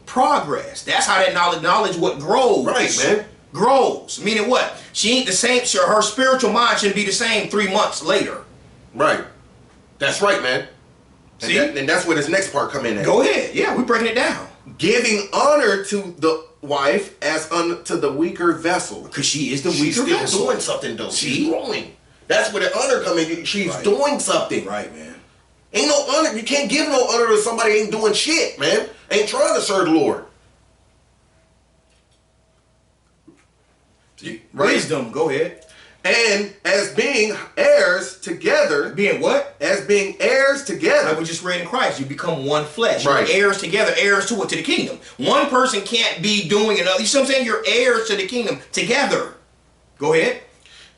That's how that knowledge what grows. Right, man. Grows. Meaning what? She ain't the same. Her spiritual mind shouldn't be the same 3 months later. Right. That's right, man. See? And that's where this next part come in at. Go ahead. Yeah, we're breaking it down. Giving honor to the wife as unto the weaker vessel. Because she is the weaker vessel. She's still doing something, though. She's growing. That's where the honor comes in. She's doing something. Right, man. Ain't no honor. You can't give no honor to somebody who ain't doing shit, man. Ain't trying to serve the Lord. Right? Wisdom. Go ahead. And as being heirs together. Being what? As being heirs together. Like we just read in Christ, you become one flesh. Right. You're heirs together, heirs to what? To the kingdom. One person can't be doing another. You see what I'm saying? You're heirs to the kingdom together. Go ahead.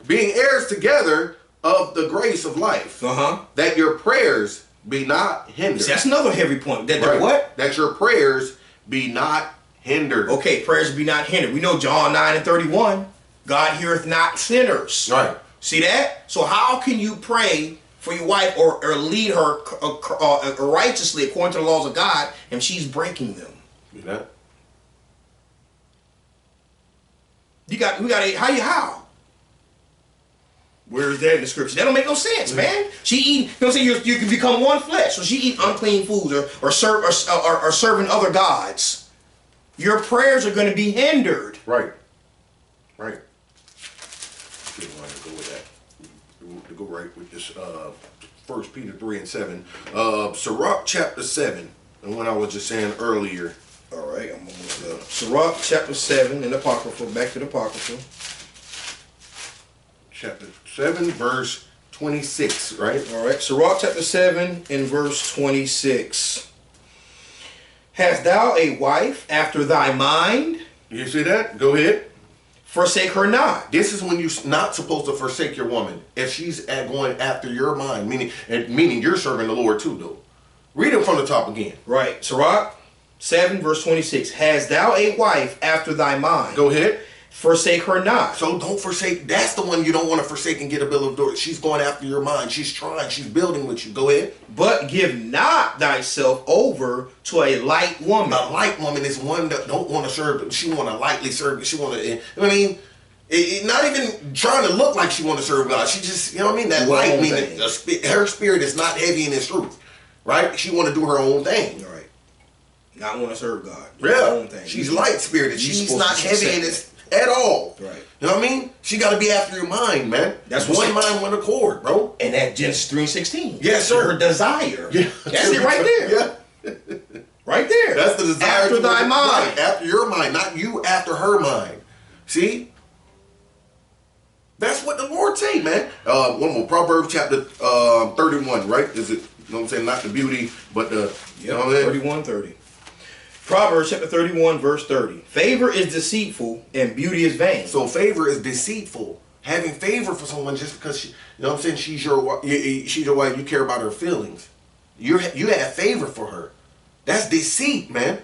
Being heirs together of the grace of life. That your prayers be not hindered. See, that's another heavy point. That what? That your prayers be not hindered. Okay, prayers be not hindered. We know John 9 and 31. God heareth not sinners. Right. See that? So how can you pray for your wife or lead her righteously according to the laws of God if she's breaking them? See that? How? Where is that in the scripture? That don't make no sense, man. She eat, you know what I'm saying? You can become one flesh. So she eat unclean foods or serving other gods. Your prayers are going to be hindered. Right. Right. Go with that. To go right with this 1 Peter 3 and 7. Sirach chapter 7. And when I was just saying earlier. All right, I'm almost done. Sirach chapter 7 in the Apocrypha. Back to the Apocrypha. Chapter 7, verse 26, right? All right, Sirach chapter 7 in verse 26. Hast thou a wife after thy mind? You see that? Go ahead. Forsake her not. This is when you're not supposed to forsake your woman. If she's going after your mind, meaning you're serving the Lord too, though. Read it from the top again. Right, Sirach 7 verse 26. Hast thou a wife after thy mind? Go ahead. Forsake her not. So don't forsake. That's the one you don't want to forsake and get a bill of divorce. She's going after your mind. She's trying. She's building with you. Go ahead. But give not thyself over to a light woman. A light woman is one that don't want to serve. She want to lightly serve. She want to. I mean, Not even trying to look like she want to serve God. She just, you know what I mean? That light meaning her spirit is not heavy in His truth, right? She want to do her own thing. Right. Not want to serve God. Yeah. She's light spirited. She's not heavy in it at all. Right. You know what I mean? She got to be after your mind, man. That's one mind, one accord, bro. And that Genesis 3:16. Yes, sir. Her desire. Yeah. That's it right there. Yeah. Right there. That's the desire. After thy mind. Right. After your mind, not you after her mind. See? That's what the Lord say, man. One more. Proverbs chapter 31, right? Is it, you know what I'm saying? Not the beauty, but the... You know what I mean? 31:30. Proverbs chapter 31, verse 30. Favor is deceitful and beauty is vain. So favor is deceitful. Having favor for someone just because she, you know what I'm saying, she's your wife, you care about her feelings. You have favor for her. That's deceit, man.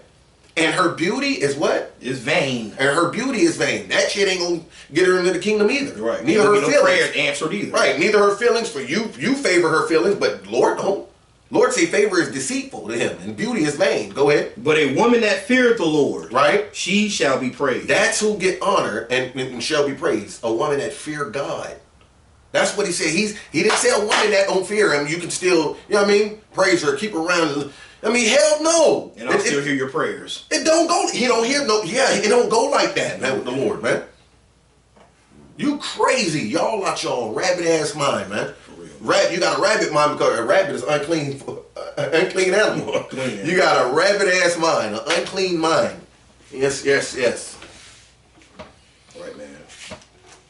And her beauty is what? Is vain. And her beauty is vain. That shit ain't gonna get her into the kingdom either. Right. Neither her feelings. Prayers answered either. Right. Neither her feelings for you. You favor her feelings, but Lord don't. Lord say favor is deceitful to Him, and beauty is vain. Go ahead. But a woman that feareth the Lord, right, she shall be praised. That's who get honor and shall be praised. A woman that fear God. That's what He said. He didn't say a woman that don't fear Him. You can still, you know what I mean, praise her, keep her around. I mean, hell no. And I'll still hear your prayers. It don't go. He don't hear no. Yeah, it don't go like that, man. With the Lord, man. You crazy, y'all out your rabbit ass mind, man. You got a rabbit mind because a rabbit is unclean animal. You got a rabbit ass mind, an unclean mind. Yes. All right, man.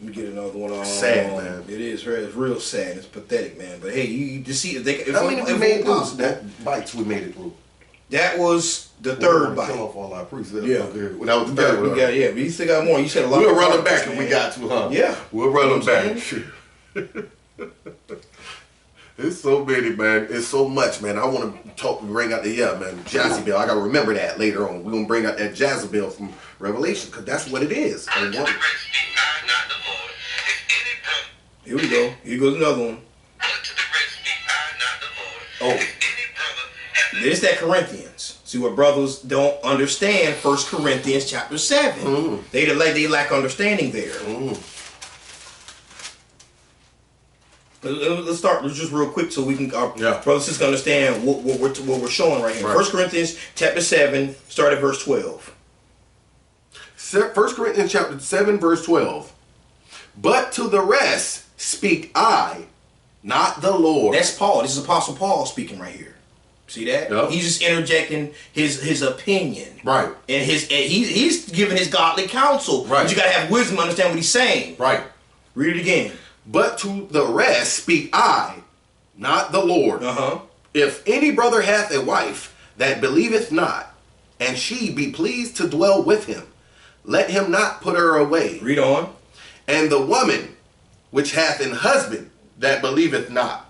Let me get another one on. Sad, man. It is. It's real sad. It's pathetic, man. But hey, you just see if they. How many we made through? That bites we made it through. That was the third bite. Kill off all our priests. Yeah. That was the third one. Yeah, but you still got more. You said a lot. We'll run them back if we got to, huh? Yeah. We'll run them back. It's so many, man. It's so much, man. I want to bring out man, Jezebel. I got to remember that later on. We're going to bring out that Jezebel from Revelation because that's what it is. Here we go. Here goes another one. Oh. This that Corinthians. See what brothers don't understand. 1 Corinthians chapter 7. Mm. They lack understanding there. Mm. Let's start just real quick so we can brothers just understand what we're showing right here. Right. 1 Corinthians chapter 7, start at verse 12. 1 Corinthians chapter 7, verse 12. But to the rest speak I, not the Lord. That's Paul. This is Apostle Paul speaking right here. See that? Yep. He's just interjecting his opinion. Right. And he's giving his godly counsel. Right. But you gotta have wisdom to understand what he's saying. Right. Read it again. But to the rest speak I, not the Lord. If any brother hath a wife that believeth not, and she be pleased to dwell with him, let him not put her away. Read on. And the woman which hath an husband that believeth not,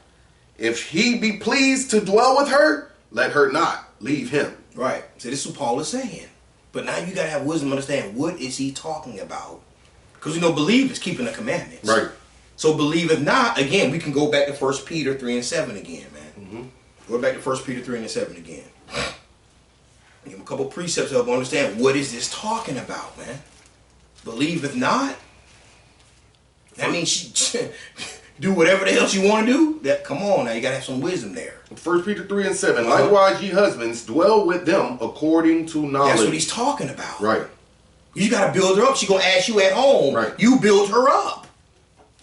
if he be pleased to dwell with her, let her not leave him. Right. So this is what Paul is saying. But now you got to have wisdom to understand what is he talking about. Because believe is keeping the commandments. Right. So believe if not, again, we can go back to 1 Peter 3 and 7 again, man. Mm-hmm. Go back to 1 Peter 3 and 7 again. Give him a couple precepts to help understand what is this talking about, man. Believe if not. That means she do whatever the hell she want to do. That come on now, you gotta have some wisdom there. 1 Peter 3 and 7. Likewise, ye husbands, dwell with them according to knowledge. That's what he's talking about. Right. You gotta build her up. She gonna ask you at home. Right. You build her up.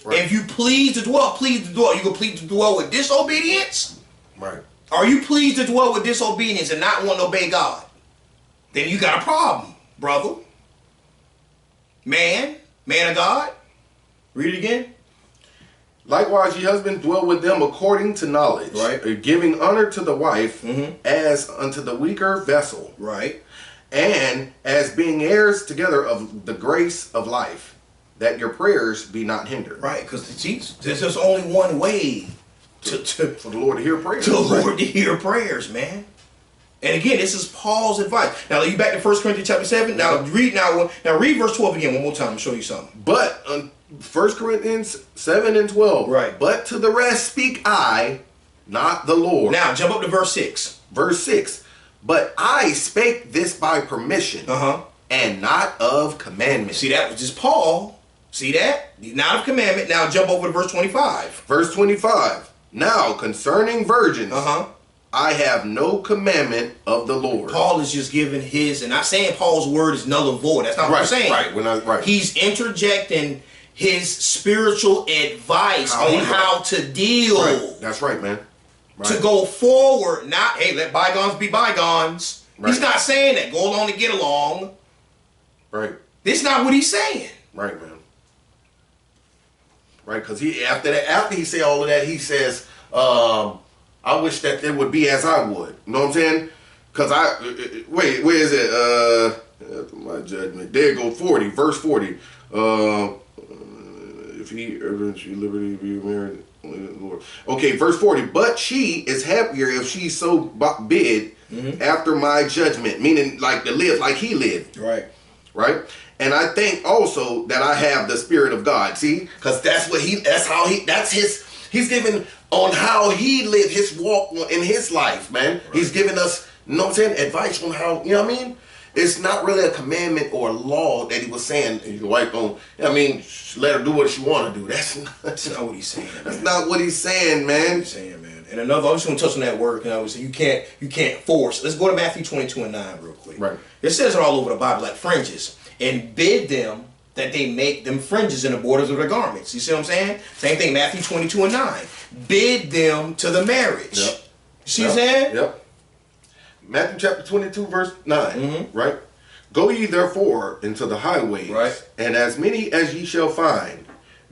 Right. If you please to dwell. You gonna please to dwell with disobedience? Right. Are you pleased to dwell with disobedience and not want to obey God? Then you got a problem, brother. Man of God. Read it again. Likewise, ye husbands, dwell with them according to knowledge, right? Giving honor to the wife as unto the weaker vessel, right? And as being heirs together of the grace of life, that your prayers be not hindered. Right, because there's only one way for the Lord to hear prayers. To the Lord to hear prayers, man. And again, this is Paul's advice. Now, you back to 1 Corinthians chapter 7. Now read verse 12 again one more time to show you something. But 1 Corinthians 7 and 12. Right. But to the rest speak I, not the Lord. Now jump up to verse 6. Verse 6. But I spake this by permission, and not of commandment. See, that was just Paul See that? Not a commandment. Now jump over to verse 25. Verse 25. Now concerning virgins, Uh-huh. I have no commandment of the Lord. Paul is just giving his, and not saying Paul's word is null and void. That's not what I'm saying. Right, we're not right. He's interjecting his spiritual advice on how to deal. Right. That's right, man. Right. To go forward, not, hey, let bygones be bygones. Right. He's not saying that. Go along to get along. Right. This is not what he's saying. Right, man. Right, because after he say all of that, he says, I wish that it would be as I would. You know what I'm saying? Because wait, where is it? My judgment. There go 40, verse 40. If he urges you liberty to be married, Lord. Okay, verse 40. But she is happier if she so bid after my judgment, meaning like to live like he lived. Right. Right. And I think also that I have the Spirit of God. See, because he's giving on how he lived his walk in his life, man. Right. He's giving us, you know what I'm saying, advice on how, you know what I mean? It's not really a commandment or a law that he was saying, your wife don't, I mean, let her do what she want to do. That's not what he's saying. That's not what he's saying, man. He's saying, man. And another, I just want to touch on that word, and I would say you can't force. Let's go to Matthew 22:9 real quick. Right. It says it all over the Bible, like fringes. And bid them that they make them fringes in the borders of their garments. You see what I'm saying? Same thing, Matthew 22:9. Bid them to the marriage. Yep. You see what I'm saying? Yep. Matthew chapter 22, verse 9, right? Go ye therefore into the highways, right, and as many as ye shall find,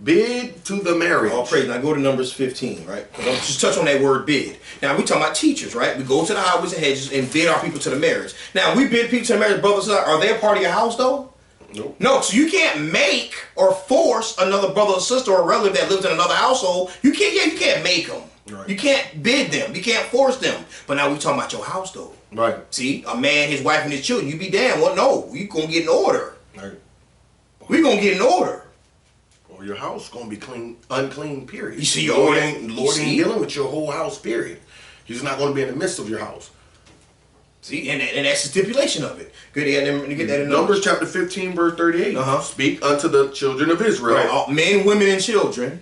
bid to the marriage. All praise. Now go to Numbers 15, right? Just touch on that word bid. Now we talking about teachers, right? We go to the highways and hedges and bid our people to the marriage. Now we bid people to the marriage, brothers. Are they a part of your house though? Nope. No, so you can't make or force another brother or sister or relative that lives in another household. You can't make them. Right. You can't bid them. You can't force them. But now we talking about your house though. Right. See, a man, his wife, and his children. You be damned. Well, no, you gonna get in order. Right. We gonna get in order. Or your house gonna be clean, unclean. Period. You see, Lord ain't dealing with your whole house. Period. He's not gonna be in the midst of your house. See, and that's the stipulation of it. Good, and get that in Numbers chapter 15, verse 38. Speak unto the children of Israel. Right. Men, women, and children.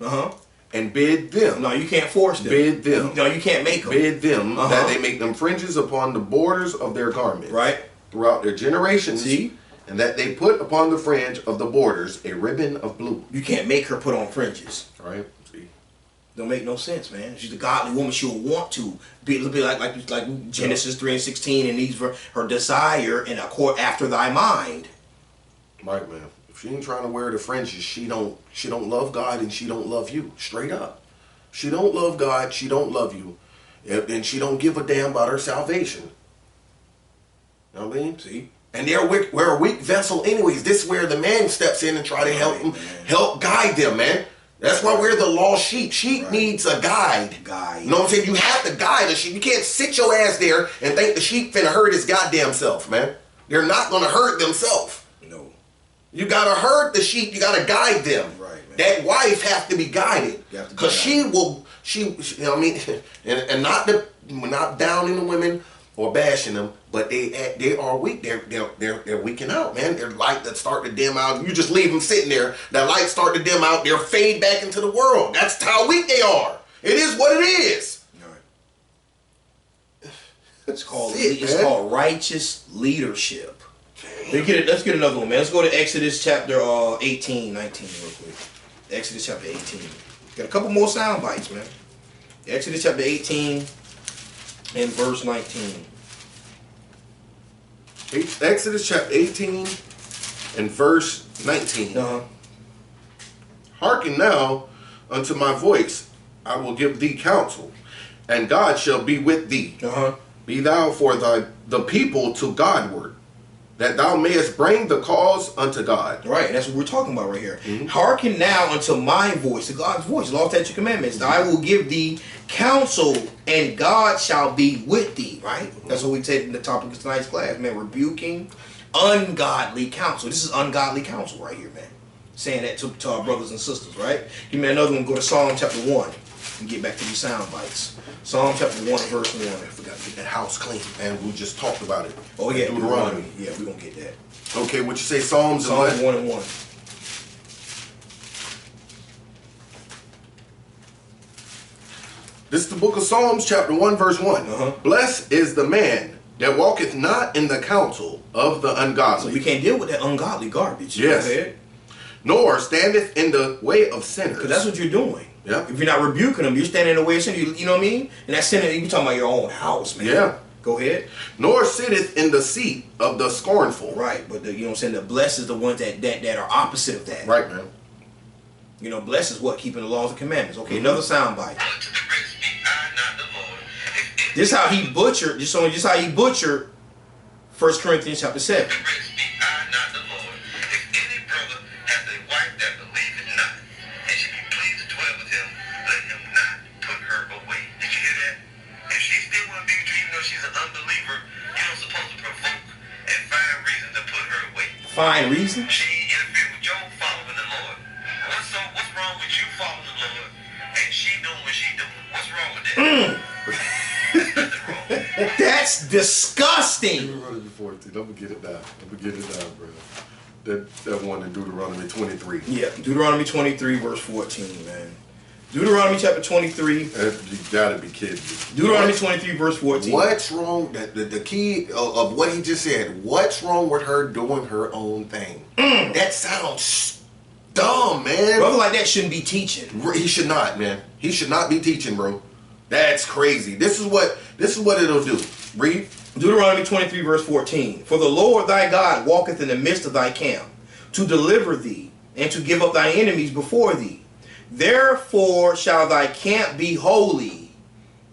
And bid them. No, you can't force them. Bid them. No, you can't make them. Bid them that they make them fringes upon the borders of their garments. Right. Throughout their generations. See? And that they put upon the fringe of the borders a ribbon of blue. You can't make her put on fringes. Right. See? Don't make no sense, man. She's a godly woman. She'll want to be a little bit like Genesis 3:16 and these for her desire and accord after thy mind. Right, man. If she ain't trying to wear the fringes, she don't love God and she don't love you. Straight up. She don't love God, she don't love you. And she don't give a damn about her salvation. You know what I mean? See? And we're a weak vessel anyways. This is where the man steps in and try to help guide them, man. That's why we're the lost sheep. Sheep needs a guide. You know what I'm saying? You have to guide a sheep. You can't sit your ass there and think the sheep finna hurt his goddamn self, man. They're not gonna hurt themselves. No. You gotta herd the sheep. You gotta guide them. Right, man. That wife has to be guided. Because she you know what I mean? And we're not downing the women or bashing them, but they are weak. They're weaking out, man. Their light that start to dim out. You just leave them sitting there. That light start to dim out. They'll fade back into the world. That's how weak they are. It is what it is. Right. It's called righteous leadership. Let's get another one, man. Let's go to Exodus chapter 18, 19 real quick. Exodus chapter 18. Got a couple more sound bites, man. Exodus chapter 18 and verse 19. Exodus chapter 18 and verse 19. Hearken now unto my voice, I will give thee counsel, and God shall be with thee. Be thou for the people to Godward, that thou mayest bring the cause unto God. Right, that's what we're talking about right here. Hearken now unto my voice, to God's voice, law, statutes, and commandments. I will give thee counsel, and God shall be with thee. Right? That's what we take in the topic of tonight's class, man. Rebuking ungodly counsel. This is ungodly counsel right here, man. Saying that to our brothers and sisters, right? Give me another one. Go to Psalm chapter 1 and get back to these sound bites. Psalm chapter 1, verse 1. I forgot to get that house clean, man. We just talked about it. Oh, yeah. Deuteronomy. Yeah, we're going to get that. Okay, what you say? Psalms 1 and 1. This is the book of Psalms, chapter 1, verse 1. Blessed is the man that walketh not in the counsel of the ungodly. So we can't deal with that ungodly garbage. Yes. Nor standeth in the way of sinners. Because that's what you're doing. Yeah. If you're not rebuking them, you're standing in the way of sin. You know what I mean? And that's sinning. You're talking about your own house, man. Yeah. Go ahead. Nor sitteth in the seat of the scornful. Right. But you know what I'm saying? The blessed is the ones that are opposite of that. Right, man. You know, blessed is what? Keeping the laws and commandments. Okay, another sound bite. This is how he butchered. Just how he butchered 1 Corinthians chapter 7. Fine reason? She interfered with your following the Lord. What's wrong with you following the Lord and she doing what she doing? What's wrong with that? There's nothing wrong. That's disgusting. Deuteronomy 14. I'm gonna get it down. Bro. That one in Deuteronomy 23. Yeah, Deuteronomy 23, verse 14, man. Deuteronomy chapter 23. You gotta be kidding me. Deuteronomy 23, verse 14. What's wrong? The key of what he just said. What's wrong with her doing her own thing? That sounds dumb, man. Brother like that shouldn't be teaching. He should not, man. He should not be teaching, bro. That's crazy. This is what it'll do. Read. Deuteronomy 23, verse 14. For the Lord thy God walketh in the midst of thy camp, to deliver thee, and to give up thy enemies before thee. Therefore shall thy camp be holy,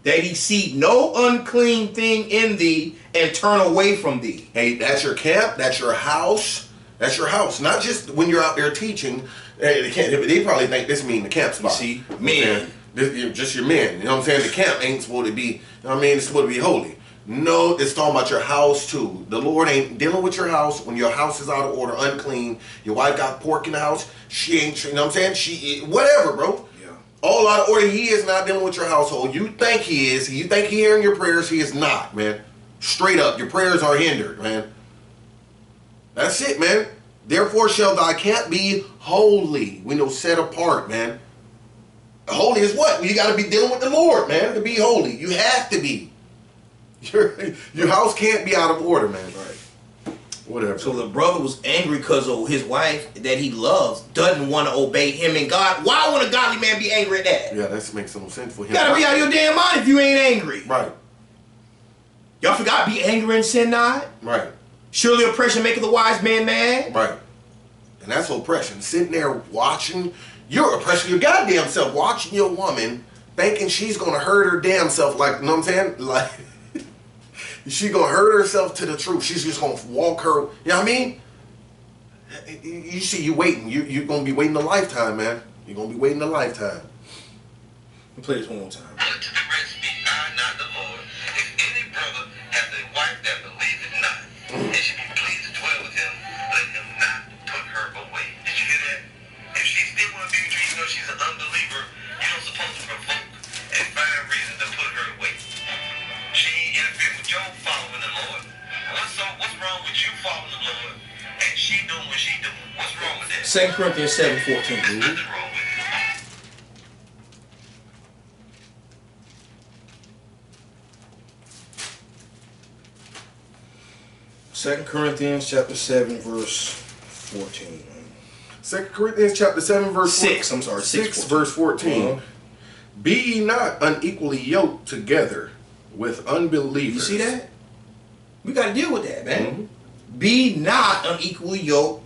that he see no unclean thing in thee, and turn away from thee. Hey, that's your camp. That's your house. That's your house. Not just when you're out there teaching. They probably think this mean the camp spot. You see, men. Just your men. You know what I'm saying? The camp ain't supposed to be, you know what I mean? It's supposed to be holy. No, it's talking about your house too. The Lord ain't dealing with your house when your house is out of order, unclean. Your wife got pork in the house. She ain't, you know what I'm saying? Whatever, bro. Yeah. All out of order. He is not dealing with your household. You think he is. You think he hearing your prayers. He is not, man. Straight up. Your prayers are hindered, man. That's it, man. Therefore shall thy camp be holy. We know set apart, man. Holy is what? You got to be dealing with the Lord, man, to be holy. You have to be. Your house can't be out of order, man. Right. Whatever. So the brother was angry because of his wife that he loves doesn't want to obey him and God. Why would a godly man be angry at that? Yeah, that makes some sense for him. You gotta be out of your damn mind if you ain't angry. Right. Y'all forgot be angry and sin not? Right. Surely oppression maketh the wise man mad. Right. And that's oppression. Sitting there watching, you're oppressing your goddamn self, watching your woman, thinking she's gonna hurt her damn self, like, you know what I'm saying? Like, she gonna hurt herself to the truth. She's just gonna walk her, you know what I mean? You see, you waiting. You're gonna be waiting a lifetime, man. You're gonna be waiting a lifetime. Let me play this one more time. But to the rest speak I not the Lord. If any brother hath a wife that believeth not, and she be pleased to dwell with him, let him not put her away. Did you hear that? If she still want to be with you, even though she's an unbeliever, you don't supposed to provoke and find reason to put her away. She interfered with your following the Lord. What's wrong with you following the Lord and she doing what she doing? What's wrong with that? 2 Corinthians 7:14. There's nothing wrong with it. 2 Corinthians chapter 7, verse 14. 2 Corinthians chapter 7, verse 6, I'm sorry, 6 verse 14. Be ye not unequally yoked together with unbelievers. You see that? We got to deal with that, man. Be not unequally yoked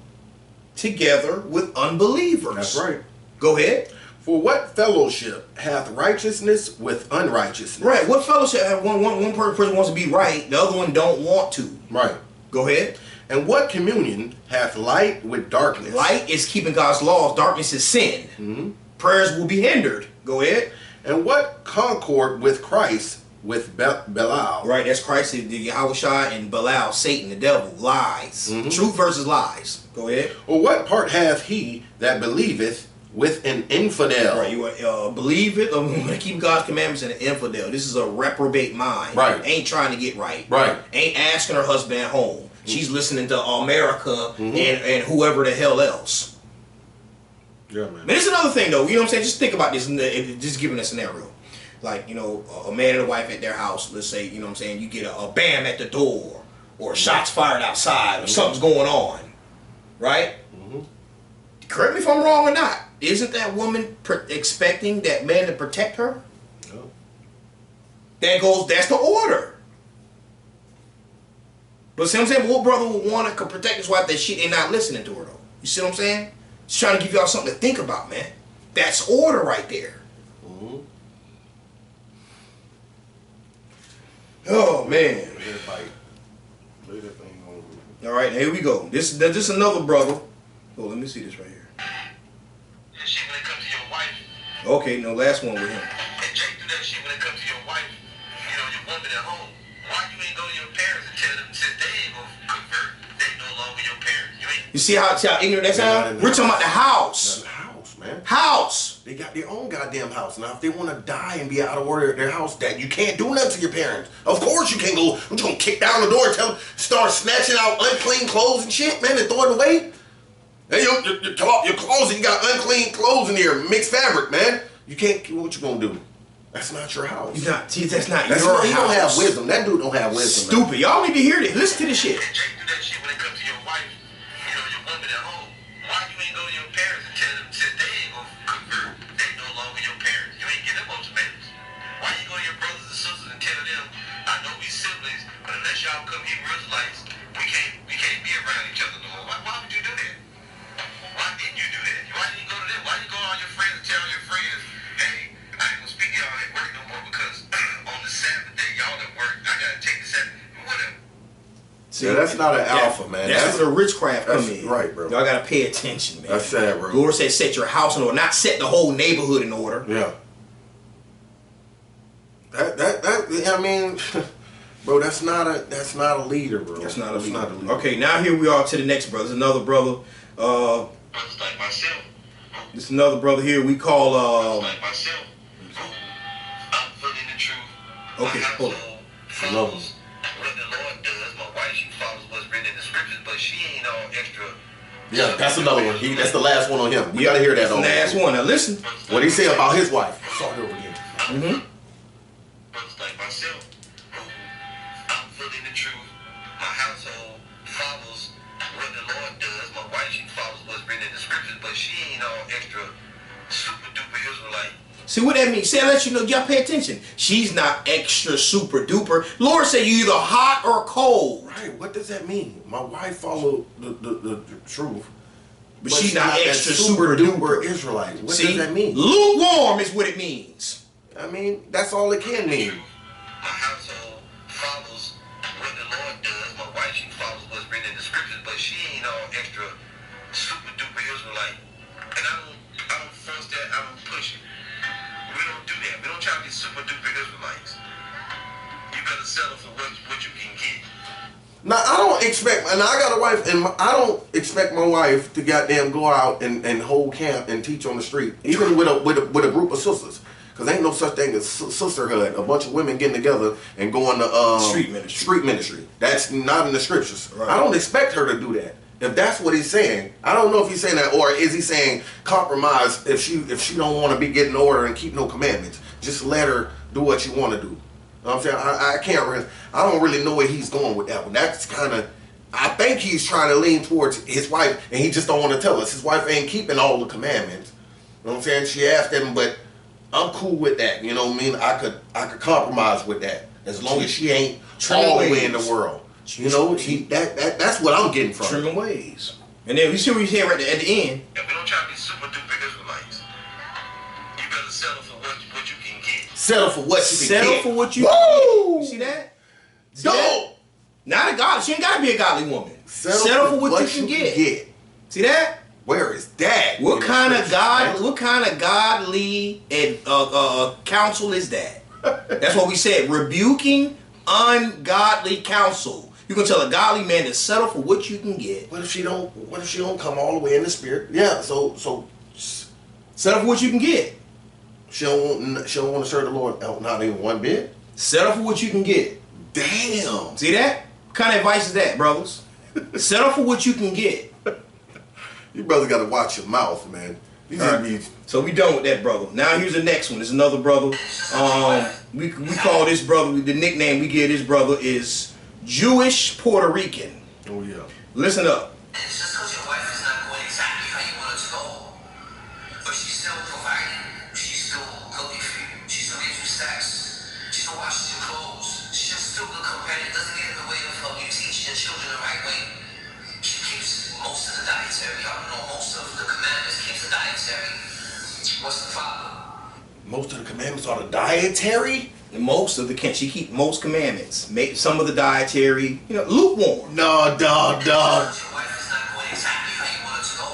together with unbelievers. That's right. Go ahead. For what fellowship hath righteousness with unrighteousness? Right. What fellowship? One person wants to be right, the other one don't want to. Right. Go ahead. And what communion hath light with darkness? Light is keeping God's laws. Darkness is sin. Prayers will be hindered. Go ahead. And what concord with Christ with Belial? Right. That's Christ, the Yahushua, and Belial, Satan, the devil. Lies. Truth versus lies. Go ahead. Or what part hath he that believeth with an infidel? Right. You believe it or keep God's commandments and an infidel. This is a reprobate mind. Right. Ain't trying to get right. Right. Ain't asking her husband at home. She's listening to America and whoever the hell else. Yeah, man. But it's another thing though. You know what I'm saying? Just think about this. Just giving a scenario. like, you know, a man and a wife at their house, let's say, you know what I'm saying, you get a bam at the door, or shots fired outside, or something's going on, right? Correct me if I'm wrong or not. Isn't that woman expecting that man to protect her? No. That's the order. But see what I'm saying? What brother would want to protect his wife that she ain't not listening to her though? You see what I'm saying? Just trying to give y'all something to think about, man. That's order right there. Oh man. Lay that thing on. All right, here we go. This another brother. Oh, let me see this right here. That shit when it comes to your wife. Okay, no, last one with him. And Jake do that shit when it comes to your wife. You know, your woman at home. Why you ain't go to your parents and tell them since they ain't gonna convert, they no longer your parents. You see how ignorant that sounds? We're talking about the house. The house, man. House. They got their own goddamn house. Now, if they want to die and be out of order at their house, that you can't do nothing to your parents. Of course you can't go. I'm just gonna kick down the door and start snatching out unclean clothes and shit, man, and throw it away. Hey, your closet, you got unclean clothes in there, mixed fabric, man. You can't. What you gonna do? That's not your house. That's not That's your house. He don't have wisdom. That dude don't have wisdom. Stupid. Man. Y'all need to hear this. Listen to this shit. And Jake do that shit when it comes to your wife. You know, your woman at home. Why you ain't go to your parents and tell them since they ain't gonna convert, they no longer your parents. You ain't get them ultimatums. Why you go to your brothers and sisters and tell them, I know we siblings, but unless y'all come Hebrew Israelites, we can't be around each other no more. Why would you do that? Why didn't you do that? Why didn't you go to them? Why didn't you go to all your friends and tell your friends, hey, I ain't gonna speak to y'all at work no more because on the Sabbath day, y'all at work, I gotta take the Sabbath, whatever. See, yeah, that's not an alpha, man. That's where the witchcraft come in. Right, bro. Y'all gotta pay attention, man. That's sad, bro. The Lord said set your house in order, not set the whole neighborhood in order. Yeah. I mean, bro, that's not a leader, bro. That's not a leader. Okay, now here we are to the next brother. There's another brother. Brothers like myself. This is another brother here. We call Brothers like myself. I'm fully in the truth. Okay, my hold on. follows what the Lord does. My wife, she follows what's written in the scriptures, but she ain't all extra. Yeah, that's another one. That's the last one on him. We gotta hear that on. Last one. Now listen. What he say about his wife? Start over again. Brothers like myself, I'm fully in the truth. My household follows what the Lord does. My wife, she follows what's written in the scriptures, but she ain't all extra super duper Israelite. See what that means? See, I let you know, y'all pay attention. She's not extra super duper. Lord said you either hot or cold. Right, what does that mean? My wife followed the truth. But she's not extra super duper Israelite. What See, does that mean? Lukewarm is what it means. I mean, that's all it can mean. My household follows what the Lord does. My wife, she follows what's written in the scriptures, but she ain't all extra super duper Israelite. And I don't force that, I don't push it. We don't do that. We don't try to be super duper Israelites. You better settle for what you can get. Now I don't expect, and I got a wife, and I don't expect my wife to goddamn go out and hold camp and teach on the street, even with a group of sisters. Cause ain't no such thing as sisterhood. A bunch of women getting together and going to street ministry. That's not in the scriptures. Right. I don't expect her to do that. If that's what he's saying, I don't know if he's saying that, or is he saying compromise if she don't want to be getting order and keep no commandments. Just let her do what you want to do. You know what I'm saying? I don't really know where he's going with that one. That's kind of, I think he's trying to lean towards his wife, and he just don't want to tell us. His wife ain't keeping all the commandments. You know what I'm saying? She asked him, but I'm cool with that. You know what I mean? I could compromise with that as long as she ain't all the way in the world. You know, that's what I'm getting from trimming ways. And then we see what he's saying right there at the end. If we don't try to be super duper Israelites, you better settle for what you can get. Settle for what you can get. Settle for what you can get. You see that? No. Not a godly. She ain't got to be a godly woman. Settle for what you can get. See that? Where is that? What kind of godly counsel is that? That's what we said. Rebuking ungodly counsel. You can tell a godly man to settle for what you can get. What if she don't come all the way in the spirit? Yeah. So settle for what you can get. She don't want to serve the Lord. Not even one bit. Settle for what you can get. Damn. See that? What kind of advice is that, brothers? Settle for what you can get. You brother got to watch your mouth, man. So we done with that brother. Now here's the next one. There's another brother. We call this brother, the nickname we give this brother is Jewish Puerto Rican. Oh yeah. Listen up. It's just because your wife is not going exactly how you want it to go. But she's still providing. She's still cooking for you. She still gives you sex. She still washes your clothes. She's just still the companion. It doesn't get in the way of you teaching your children the right way. She keeps most of the dietary. I don't know, most of the commandments keeps the dietary. What's the problem? Most of the commandments are the dietary? She keep most commandments. Make some of the dietary, lukewarm. No, dog. Your wife is not going exactly how you want it to go.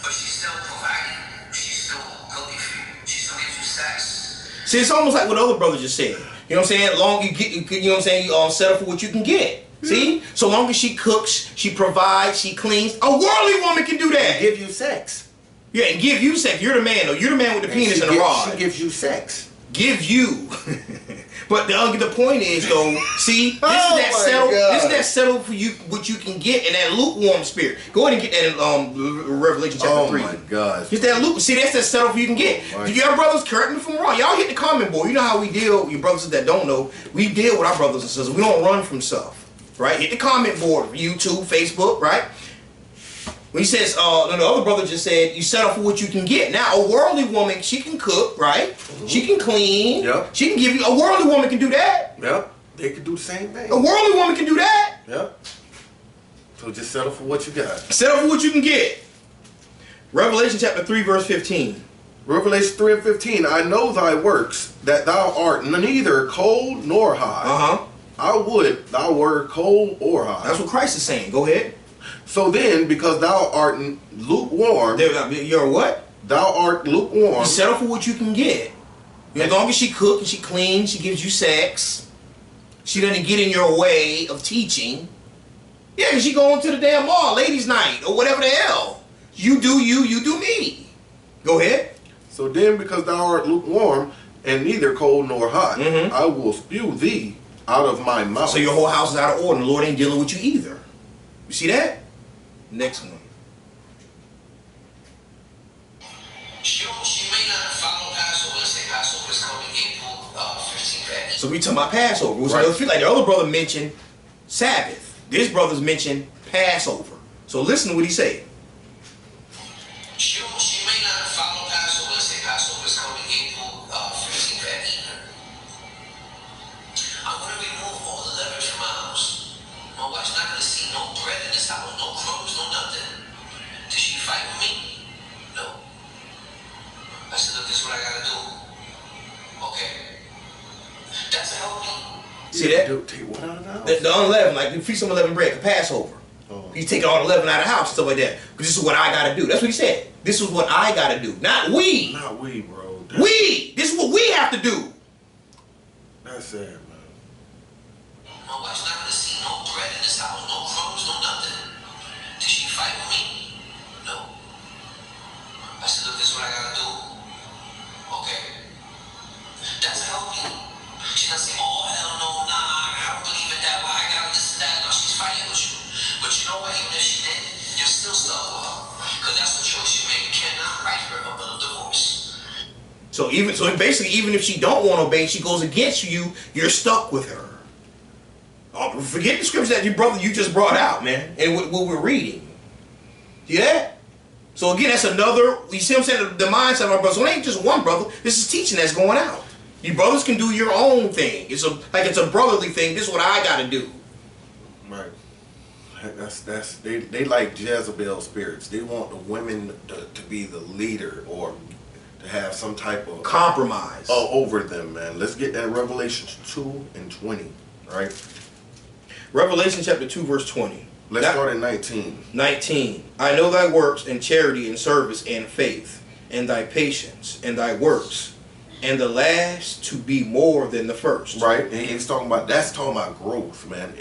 But she's still providing. She's still cooking for you. She still gives you sex. See, it's almost like what other brothers just said. You know what I'm saying? Long you get, you know what I'm saying? You settle for what you can get. See? So long as she cooks, she provides, she cleans. A worldly woman can do that. Give you sex. Yeah, and give you sex. You're the man, though. You're the man with the penis and the rod. She gives you sex. Give you. But the point is, though, see, this is that settle for you what you can get in that lukewarm spirit. Go ahead and get that in Revelation chapter 3. Oh my gosh. Get that see, that's that settle for you can get. Your brothers, correct me if I'm wrong. Y'all hit the comment board. You know how we deal, you brothers that don't know, we deal with our brothers and sisters. We don't run from stuff. Right? Hit the comment board, YouTube, Facebook, right? When he says, the other brother just said, you settle for what you can get. Now, a worldly woman, she can cook, right? Mm-hmm. She can clean. Yep. She can give you, a worldly woman can do that. Yep. They can do the same thing. A worldly woman can do that. Yep. So just settle for what you got. Settle for what you can get. Revelation chapter 3, verse 15. Revelation 3 and 15. I know thy works, that thou art neither cold nor hot. Uh-huh. I would thou were cold or hot. That's what Christ is saying. Go ahead. So then, because thou art lukewarm, You're what? thou art lukewarm. You settle for what you can get. As long as she cooks and she cleans, she gives you sex. She doesn't get in your way of teaching. Yeah, because she going to the damn mall, ladies' night, or whatever the hell. You do you, you do me. Go ahead. So then, because thou art lukewarm, and neither cold nor hot, Mm-hmm. I will spew thee out of my mouth. So your whole house is out of order, and the Lord ain't dealing with you either. You see that? Next one. She may not follow Passover. Let's say Passover is coming April 15th. So we talking about Passover. Right. So like the other brother mentioned Sabbath. This brother's mentioned Passover. So listen to what he said. She may not follow Passover. Let's say Passover is coming April 15th at evening. I'm going to remove all the leverage from my house. My wife's not going to see no bread in this house, no crumbs, no nothing. Did she fight with me? No. I said, look, this is what I got to do. Okay. That's a help me. See that? Take what out of the house? The unleavened, like the feast of unleavened bread, the Passover. Oh. He's taking all the leaven out of the house and stuff like that. Because this is what I got to do. That's what he said. This is what I got to do. Not we. Not we, bro. We. This is what we have to do. That's sad, man. My wife's not going to see no bread in this house, no crumbs, no nothing. Did she fight with me? No. I said, look, this is what I got to do. Okay. That's a help me. She's not saying, oh, hell no, nah, I don't believe in that. Why I got this and that? No, she's fighting with you. But you know what? Even if she did, you're still stuck with her. Because that's the choice you make. You cannot write her up in a divorce. So basically, even if she don't want to obey, she goes against you, you're stuck with her. Oh, forget the scripture that you just brought out, man, and what we're reading. See that? So again, that's another, you see what I'm saying, the mindset of our brothers. So it ain't just one brother, this is teaching that's going out. You brothers can do your own thing. It's a brotherly thing. This is what I got to do. Right. They like Jezebel spirits. They want the women to be the leader or to have some type of compromise over them, man. Let's get that Revelation 2 and 20, right? Revelation chapter 2 verse 20. Let's start at 19. 19. I know thy works and charity and service and faith and thy patience and thy works, and the last to be more than the first. Right, and he's talking about growth, man.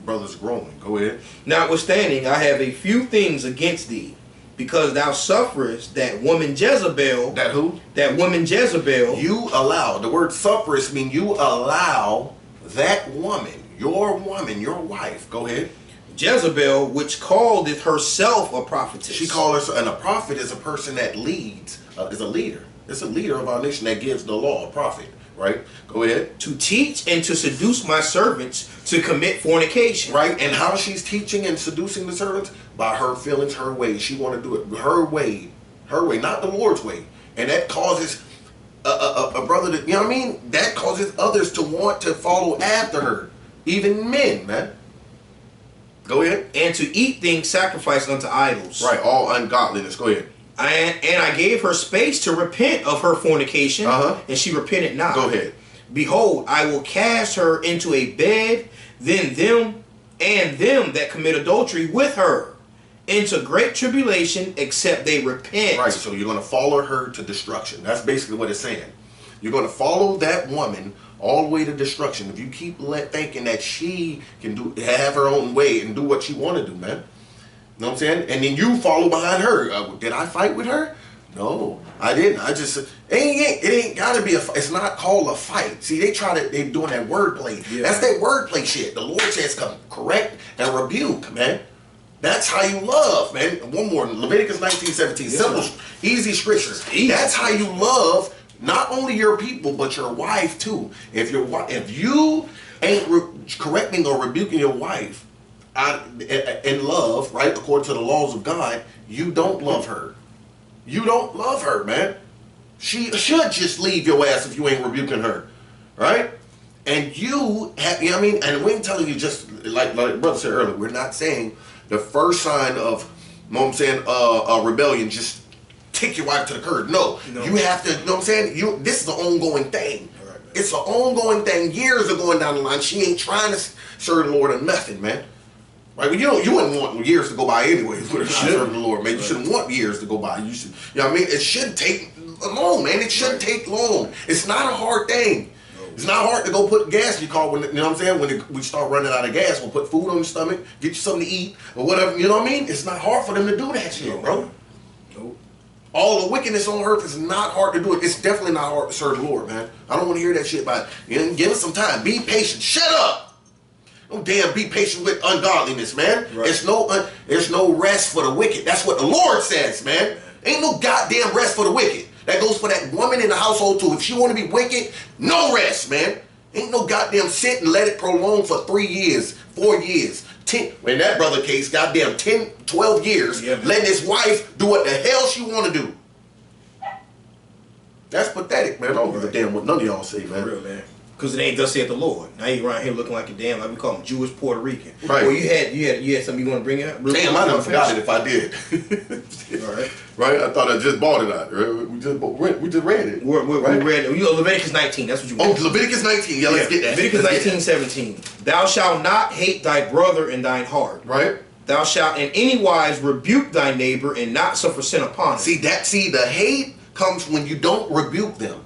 Brother's growing. Go ahead. Notwithstanding, I have a few things against thee, because thou sufferest that woman Jezebel. That who? That woman Jezebel. You allow, the word sufferest mean you allow that woman, your wife. Go ahead. Jezebel, which calleth herself a prophetess. She called her, and a prophet is a person that leads, is a leader. It's a leader of our nation that gives the law, a prophet, right? Go ahead. To teach and to seduce my servants to commit fornication. Right, and how she's teaching and seducing the servants? By her feelings, her way. She want to do it her way, not the Lord's way. And that causes a brother to, you know what I mean? That causes others to want to follow after her. Even men, man. Go ahead. And to eat things sacrificed unto idols. Right, all ungodliness. Go ahead. And I gave her space to repent of her fornication, and she repented not. Go ahead. Behold, I will cast her into a bed, then them that commit adultery with her into great tribulation, except they repent. Right, so you're going to follow her to destruction. That's basically what it's saying. You're going to follow that woman all the way to destruction. If you keep thinking that she can have her own way and do what she want to do, man. You know what I'm saying? And then you follow behind her. Did I fight with her? No, I didn't. I just, it ain't got to be it's not called a fight. See, they doing that wordplay. Yeah. That's that wordplay shit. The Lord says come correct and rebuke, man. That's how you love, man. One more, Leviticus 19:17. Simple, easy scriptures. That's how you love not only your people, but your wife too. If you ain't correcting or rebuking your wife in love, right, according to the laws of God, you don't love her. You don't love her, man. She should just leave your ass if you ain't rebuking her, right? And you have, you know what I mean? And we ain't telling you just, like brother said earlier, we're not saying the first sign of, you know what I'm saying, rebellion, just take your wife to the curb. No, you have to, you know what I'm saying? This is an ongoing thing. Right. It's an ongoing thing. Years are going down the line. She ain't trying to serve the Lord or nothing, man. Right? But you wouldn't want years to go by anyway. You serve the Lord, man. You shouldn't want years to go by. You should, you know what I mean? It shouldn't take long, man. It shouldn't take long. It's not a hard thing. It's not hard to go put gas in your car when, you know what I'm saying? When we start running out of gas, we'll put food on your stomach, get you something to eat, or whatever, you know what I mean? It's not hard for them to do that shit, bro. Nope. All the wickedness on earth is not hard to do it. It's definitely not hard to serve the Lord, man. I don't want to hear that shit about, give us some time. Be patient. Shut up. Don't damn be patient with ungodliness, man. Right. There's no rest for the wicked. That's what the Lord says, man. Ain't no goddamn rest for the wicked. That goes for that woman in the household too. If she want to be wicked, no rest, man. Ain't no goddamn sit and let it prolong for 3 years, 4 years, 10. In that brother case, goddamn 10, 12 years, letting his wife do what the hell she want to do. That's pathetic, man. I don't give a damn what none of y'all say, man. For real, man. Because it ain't thus saith the Lord. Now you around here looking like a damn, like we call them Jewish Puerto Rican. Right. Well, you had something you want to bring up? Damn, I never forgot it if I did. All right. Right? I thought I just bought it out. Right? We just read it. We read it. Leviticus 19. That's what you want. Oh, Leviticus 19. Yeah, let's get that. Leviticus 19:17. Thou shalt not hate thy brother in thine heart. Right. Thou shalt in any wise rebuke thy neighbor and not suffer sin upon him. See, the hate comes when you don't rebuke them.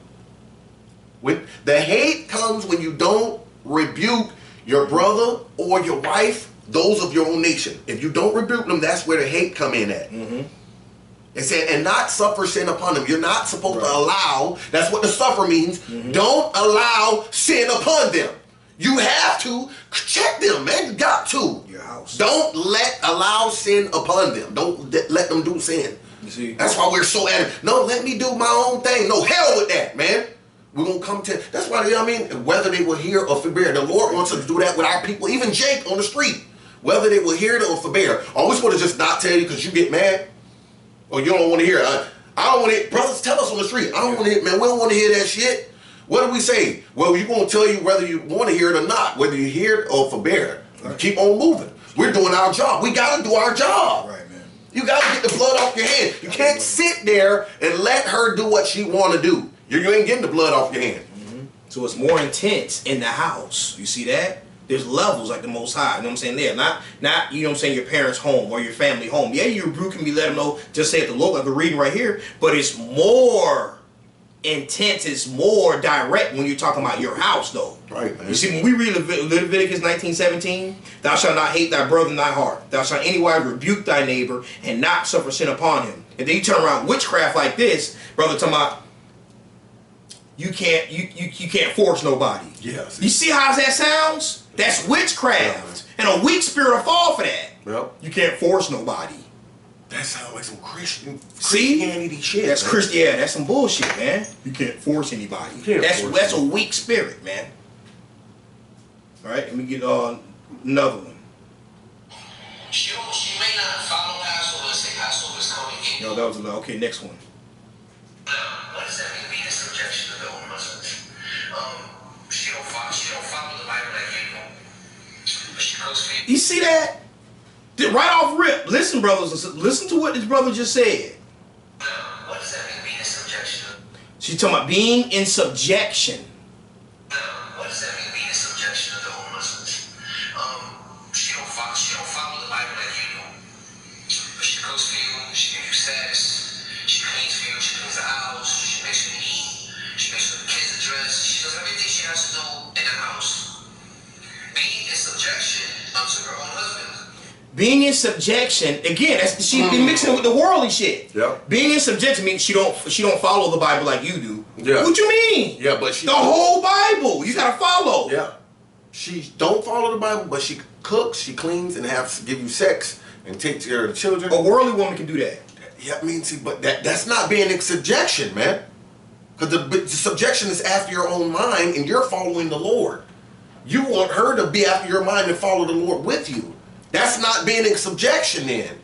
When the hate comes when you don't rebuke your brother or your wife, those of your own nation. If you don't rebuke them, that's where the hate come in at. It said, and not suffer sin upon them. You're not supposed to allow, that's what the suffer means. Don't allow sin upon them. You have to check them, man. You got to. Your house. Don't allow sin upon them. Don't let them do sin. You see? That's why we're so adamant. No, let me do my own thing. No, hell with that, man. We're going to come to, that's why, you know what I mean? Whether they will hear or forbear. The Lord wants us to do that with our people, even Jake on the street. Whether they will hear it or forbear. I always want to just not tell you because you get mad or you don't want to hear it. I don't want to, brothers, tell us on the street. I don't want to hear, man, we don't want to hear that shit. What do we say? Well, we're going to tell you whether you want to hear it or not, whether you hear it or forbear. Right. Keep on moving. We're doing our job. We got to do our job. Right, man. You got to get the blood off your hand. You can't sit there and let her do what she want to do. You ain't getting the blood off your hand. So it's more intense in the house. You see that? There's levels like the Most High. You know what I'm saying? There, not you know what I'm saying, your parents' home or your family home. Yeah, you rebuking me, let them know, just say at the Lord, like we're reading right here. But it's more intense, it's more direct when you're talking about your house, though. Right, man. You see, when we read Leviticus 19:17, thou shalt not hate thy brother in thy heart. Thou shalt anywise rebuke thy neighbor and not suffer sin upon him. And then you turn around witchcraft like this, brother, talking about you can't force nobody. Yeah. You see how that sounds? That's witchcraft. And a weak spirit will fall for that. Yep. You can't force nobody. That sounds like some Christianity shit. That's Christian. Yeah, that's some bullshit, man. You can't force anybody. That's a weak spirit, man. All right, let me get another one. She may not follow Passover and say Passover is coming in. No, that was enough. Okay, next one. What does that mean? Being in subjection to the old Muslims. She don't follow the Bible like you do. But she goes for You see that? Right off rip. Listen, brothers, listen to what this brother just said. What does that mean? Being in subjection. She's talking about being in subjection. What does that mean? Being in subjection to the old Muslims. She don't follow the Bible like you do. But she cooks for you. She gives you sex. She cleans for you. She cleans the house. She makes you eat. She makes sure the kids are dressed. She does everything she has to do in the house. Being in subjection unto her own husband. Being in subjection, again, that's she be mixing it with the worldly shit. Yeah. Being in subjection means she don't follow the Bible like you do. Yeah. What you mean? Yeah, but she the whole Bible you gotta follow. Yeah. She don't follow the Bible, but she cooks, she cleans, and give you sex and takes care of the children. A worldly woman can do that. Yeah, I mean, see, but that's not being in subjection, man. Because the subjection is after your own mind, and you're following the Lord. You want her to be after your mind and follow the Lord with you. That's not being in subjection then.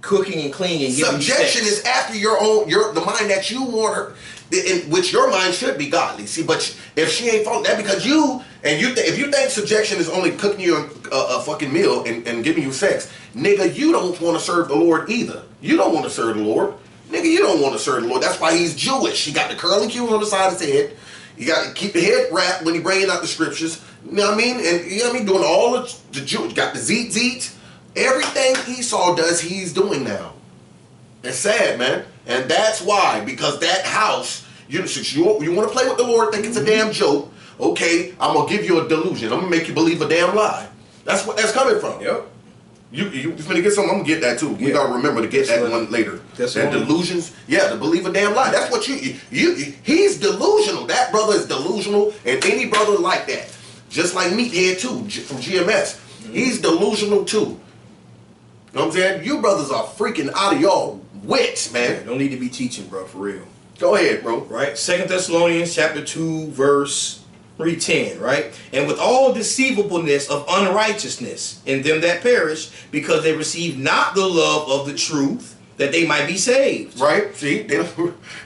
Cooking and cleaning. Subjection is after the mind that you want her, in which your mind should be godly. See, but if she ain't following that, because if you think subjection is only cooking you a fucking meal and giving you sex, nigga, you don't want to serve the Lord either. You don't want to serve the Lord. Nigga, you don't want to serve the Lord. That's why he's Jewish. He got the curly Q's on the side of his head. You got to keep the head wrapped when he bringing out the scriptures. You know what I mean? And you know what I mean? Doing all the Jews. Got the zeet. Everything Esau does, he's doing now. It's sad, man. And that's why. Because that house, you want to play with the Lord, think it's a damn joke. Okay, I'm going to give you a delusion. I'm going to make you believe a damn lie. That's what that's coming from. Yep. You finna get something, I'm gonna get that too. We gotta remember to get that one later. That's that delusions, yeah, to believe a damn lie. That's what he's delusional. That brother is delusional, and any brother like that. Just like Meathead too, from GMS. He's delusional too. You know what I'm saying? You brothers are freaking out of y'all wits, man. Don't need to be teaching, bro, for real. Go ahead, bro. Right? 2 Thessalonians chapter 2, verse 3:10, right? And with all deceivableness of unrighteousness in them that perish, because they receive not the love of the truth, that they might be saved. Right? See?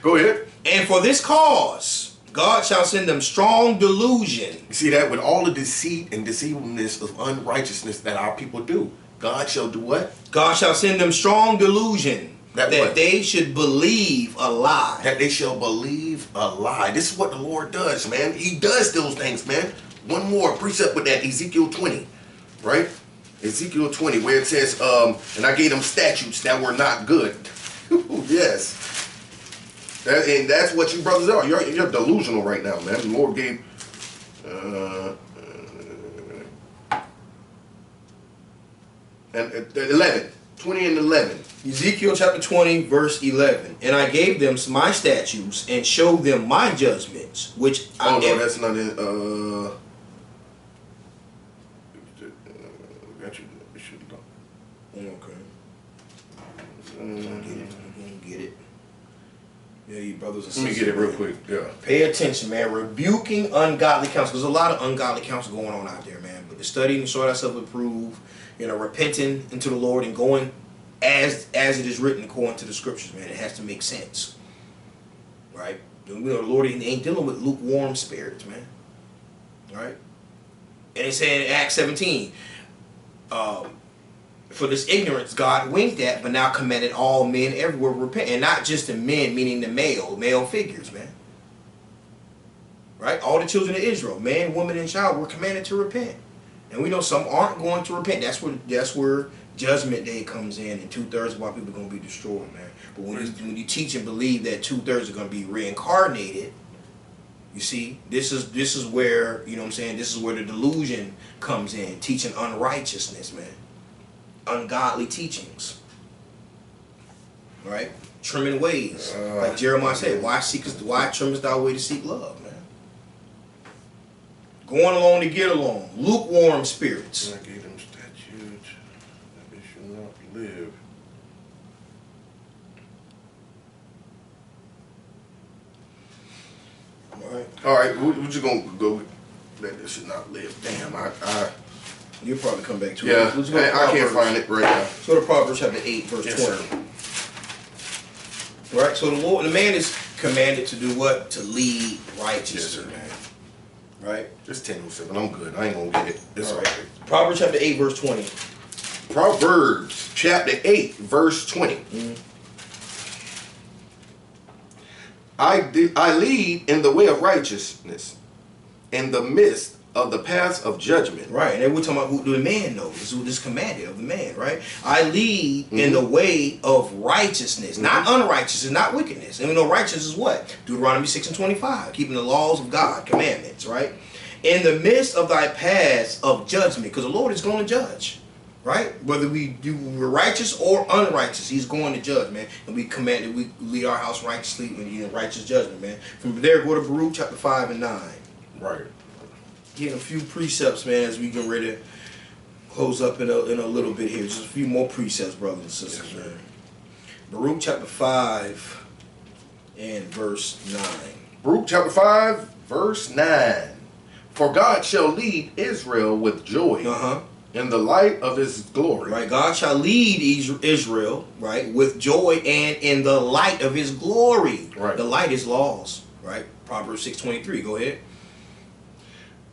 Go ahead. And for this cause, God shall send them strong delusion. You see that? With all the deceit and deceivableness of unrighteousness that our people do, God shall do what? God shall send them strong delusion. That they should believe a lie. That they shall believe a lie. This is what the Lord does, man. He does those things, man. One more precept with that, Ezekiel 20, right? Ezekiel 20, where it says, and I gave them statutes that were not good. Yes. And that's what you brothers are. You're delusional right now, man. The Lord gave... and 11. 20 and 11. Ezekiel chapter 20, verse 11. And I gave them my statutes and showed them my judgments, which that's not in. Okay. Get it. Yeah, you brothers and sisters. Let me get it real quick. Yeah. Pay attention, man. Rebuking ungodly counsel. There's a lot of ungodly counsel going on out there, man. But the studying and show thyself approved, repenting into the Lord and going as it is written according to the scriptures, man. It has to make sense, right? The Lord ain't dealing with lukewarm spirits, man. Right? And it said in Acts 17, for this ignorance God winked at, but now commanded all men everywhere repent, and not just the men, meaning the male figures, man. Right? All the children of Israel, man, woman, and child, were commanded to repent. And we know some aren't going to repent. That's where Judgment Day comes in, and 2/3 of our people are going to be destroyed, man. But when you teach and believe that 2/3 are going to be reincarnated, you see, this is where, you know what I'm saying, this is where the delusion comes in, teaching unrighteousness, man. Ungodly teachings. Right? Trimming ways. Like Jeremiah said, why trimmest thou way to seek love, man? going along to get along, lukewarm spirits. I gave them statutes that they should not live. All right, we're just gonna go. That they should not live. Damn, You'll probably come back to it. yeah, Let's go to I can't Proverbs. find it right now. Let's go to Proverbs chapter 8, verse Yes, 20. Right, so the man is commanded to do what? To lead righteously, Yes, man. Right? It's 10:07. I'm good. I ain't gonna get it. It's all right. Proverbs chapter 8, verse 20. Proverbs chapter 8, verse 20. I lead in the way of righteousness, in the midst of the paths of judgment. Right, and then we're talking about who the man knows. This is what this commanded of the man, right? I lead in the way of righteousness, not unrighteousness, not wickedness. And we know righteousness is what? Deuteronomy 6 and 25, keeping the laws of God, commandments, right? In the midst of thy paths of judgment, because the Lord is going to judge. Right? Whether we're righteous or unrighteous, he's going to judge, man. And we commanded we lead our house righteously in righteous judgment, man. From there, go to Baruch chapter 5 and 9. Right. Getting a few precepts, man, as we get ready to close up in a little bit here. Just a few more precepts, brothers and sisters, Yes, man. Baruch chapter 5 and verse 9. Baruch chapter 5, verse 9. For God shall lead Israel with joy. In the light of his glory. Right, God shall lead Israel, right, with joy and in the light of his glory. Right. The light is laws, right? Proverbs 6:23. Go ahead.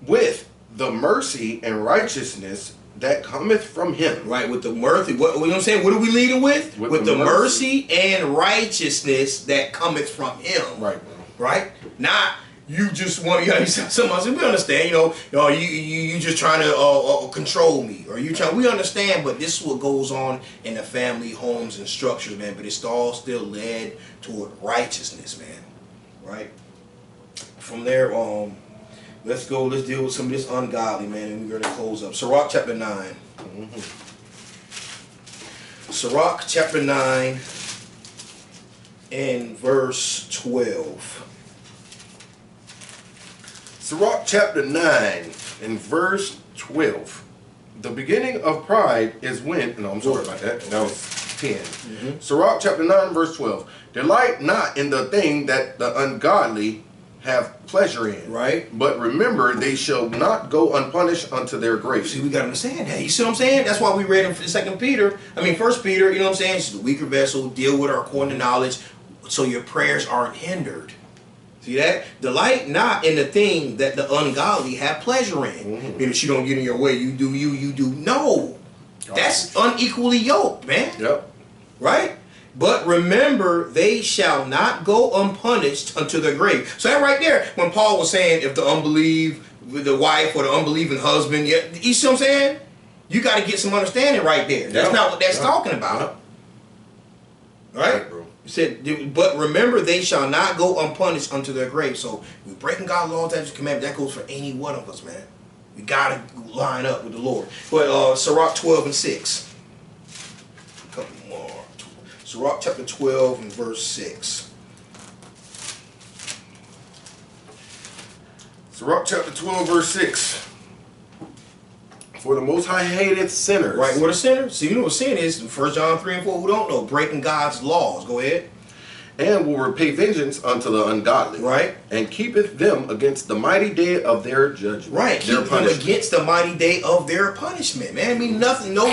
With the mercy and righteousness that cometh from him. Right, with the mercy. What you know what I'm saying? What are we leading with? With the mercy and righteousness that cometh from him. Right. Right? Not you just want to, somebody, we understand, you just trying to control me, or we understand, but this is what goes on in the family, homes, and structures, man, but it's all still led toward righteousness, man, right? From there, let's deal with some of this ungodly, man, and we're going to close up. Sirach chapter 9. Sirach chapter 9 and verse 12. Sirach chapter 9 and verse 12. The beginning of pride is when, no, I'm sorry about that. That was 10. Sirach chapter 9 verse 12. Delight not in the thing that the ungodly have pleasure in. Right. But remember, they shall not go unpunished unto their grave. See, we got to understand that. You see what I'm saying? That's why we read in 1 Peter, you know what I'm saying? It's the weaker vessel, deal with her according to knowledge, so your prayers aren't hindered. See that? Delight not in the thing that the ungodly have pleasure in. If you don't get in your way, you do. No. That's unequally yoked, man. Yep. Right? But remember, they shall not go unpunished unto their grave. So that right there, when Paul was saying, if the the wife or the unbelieving husband, you see what I'm saying? You got to get some understanding right there. That's not what that's talking about. Right? Bro. He said, but remember, they shall not go unpunished unto their grave. So we're breaking God's law, statutes, commandments. That goes for any one of us, man. We got to line up with the Lord. But Sirach 12 and 6. A couple more. Sirach chapter 12 and verse 6. Sirach chapter 12 verse 6. For the Most High hateth sinners. Right, what a sinner? See, you know what sin is? 1 John 3 and 4, who don't know? Breaking God's laws. Go ahead. And will repay vengeance unto the ungodly. Right. And keepeth them against the mighty day of their judgment. Right, keep them against the mighty day of their punishment, man. I mean, nothing, no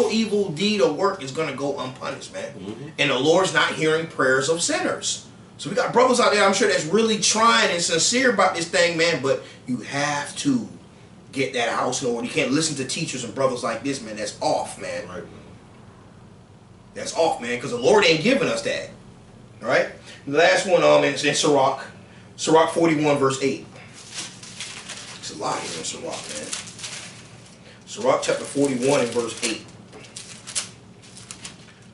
evil deed or work is going to go unpunished, man. And the Lord's not hearing prayers of sinners. So we got brothers out there, I'm sure, that's really trying and sincere about this thing, man. But you have to get that house in order. You can't listen to teachers and brothers like this, man. That's off, man. Right. That's off, man, because the Lord ain't giving us that. All right? The last one is in Sirach. Sirach 41 verse 8. It's a lot here in Sirach, man. Sirach chapter 41 and verse 8.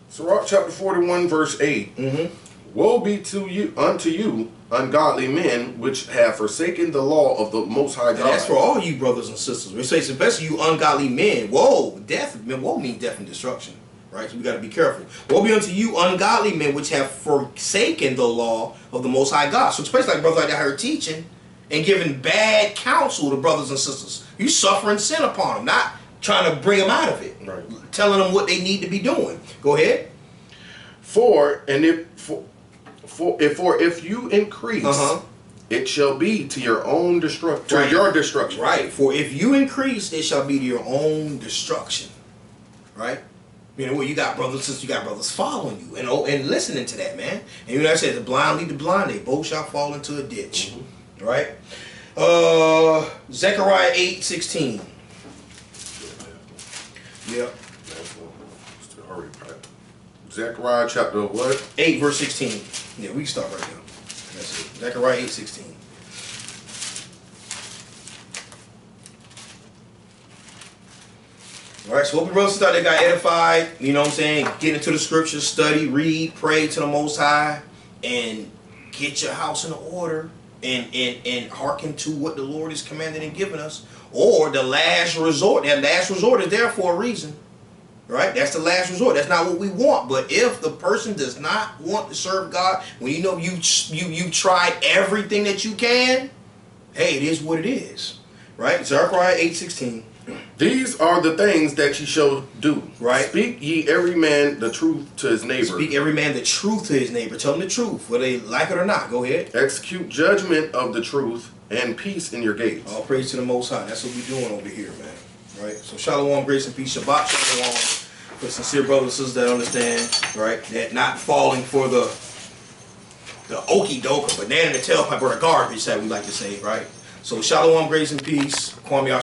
Sirach chapter 41 verse 8. Woe be to you, unto you, ungodly men, which have forsaken the law of the Most High God. And that's for all you brothers and sisters. We say, especially you ungodly men. Woe, death. Woe means death and destruction. Right? So we got to be careful. Woe be unto you ungodly men, which have forsaken the law of the Most High God. So especially like brothers like that here teaching, and giving bad counsel to brothers and sisters. You suffering sin upon them, not trying to bring them out of it. Right. Telling them what they need to be doing. Go ahead. If you increase, it shall be to your own destruction. Right. To your destruction. Right. For if you increase, it shall be to your own destruction. Right. You know, you got brothers and sisters, you got brothers following you and listening to that, man. And you know, I said, the blind lead the blind, they both shall fall into a ditch. Right. Zechariah 8:16. Yep. Zechariah chapter what? 8 verse 16. Yeah, we can start right now. That's it. Zechariah 8:16. Alright, so what we brothers thought they got edified, you know what I'm saying? Get into the scriptures, study, read, pray to the Most High, and get your house in order and hearken to what the Lord is commanding and giving us. Or the last resort. That last resort is there for a reason. Right? That's the last resort. That's not what we want. But if the person does not want to serve God, when you know you tried everything that you can, hey, it is what it is. Right? Zechariah 8:16. These are the things that ye shall do. Right. Speak ye every man the truth to his neighbor. Speak every man the truth to his neighbor. Tell them the truth, whether they like it or not. Go ahead. Execute judgment of the truth and peace in your gates. All praise to the Most High. That's what we're doing over here, man. Right? So shalom, grace and peace. Shabbat shalom. For sincere brothers and sisters that understand, right, that not falling for the okie doke, banana in the tailpipe, or the garbage that we like to say, right? So shalom, grace and peace. Kwame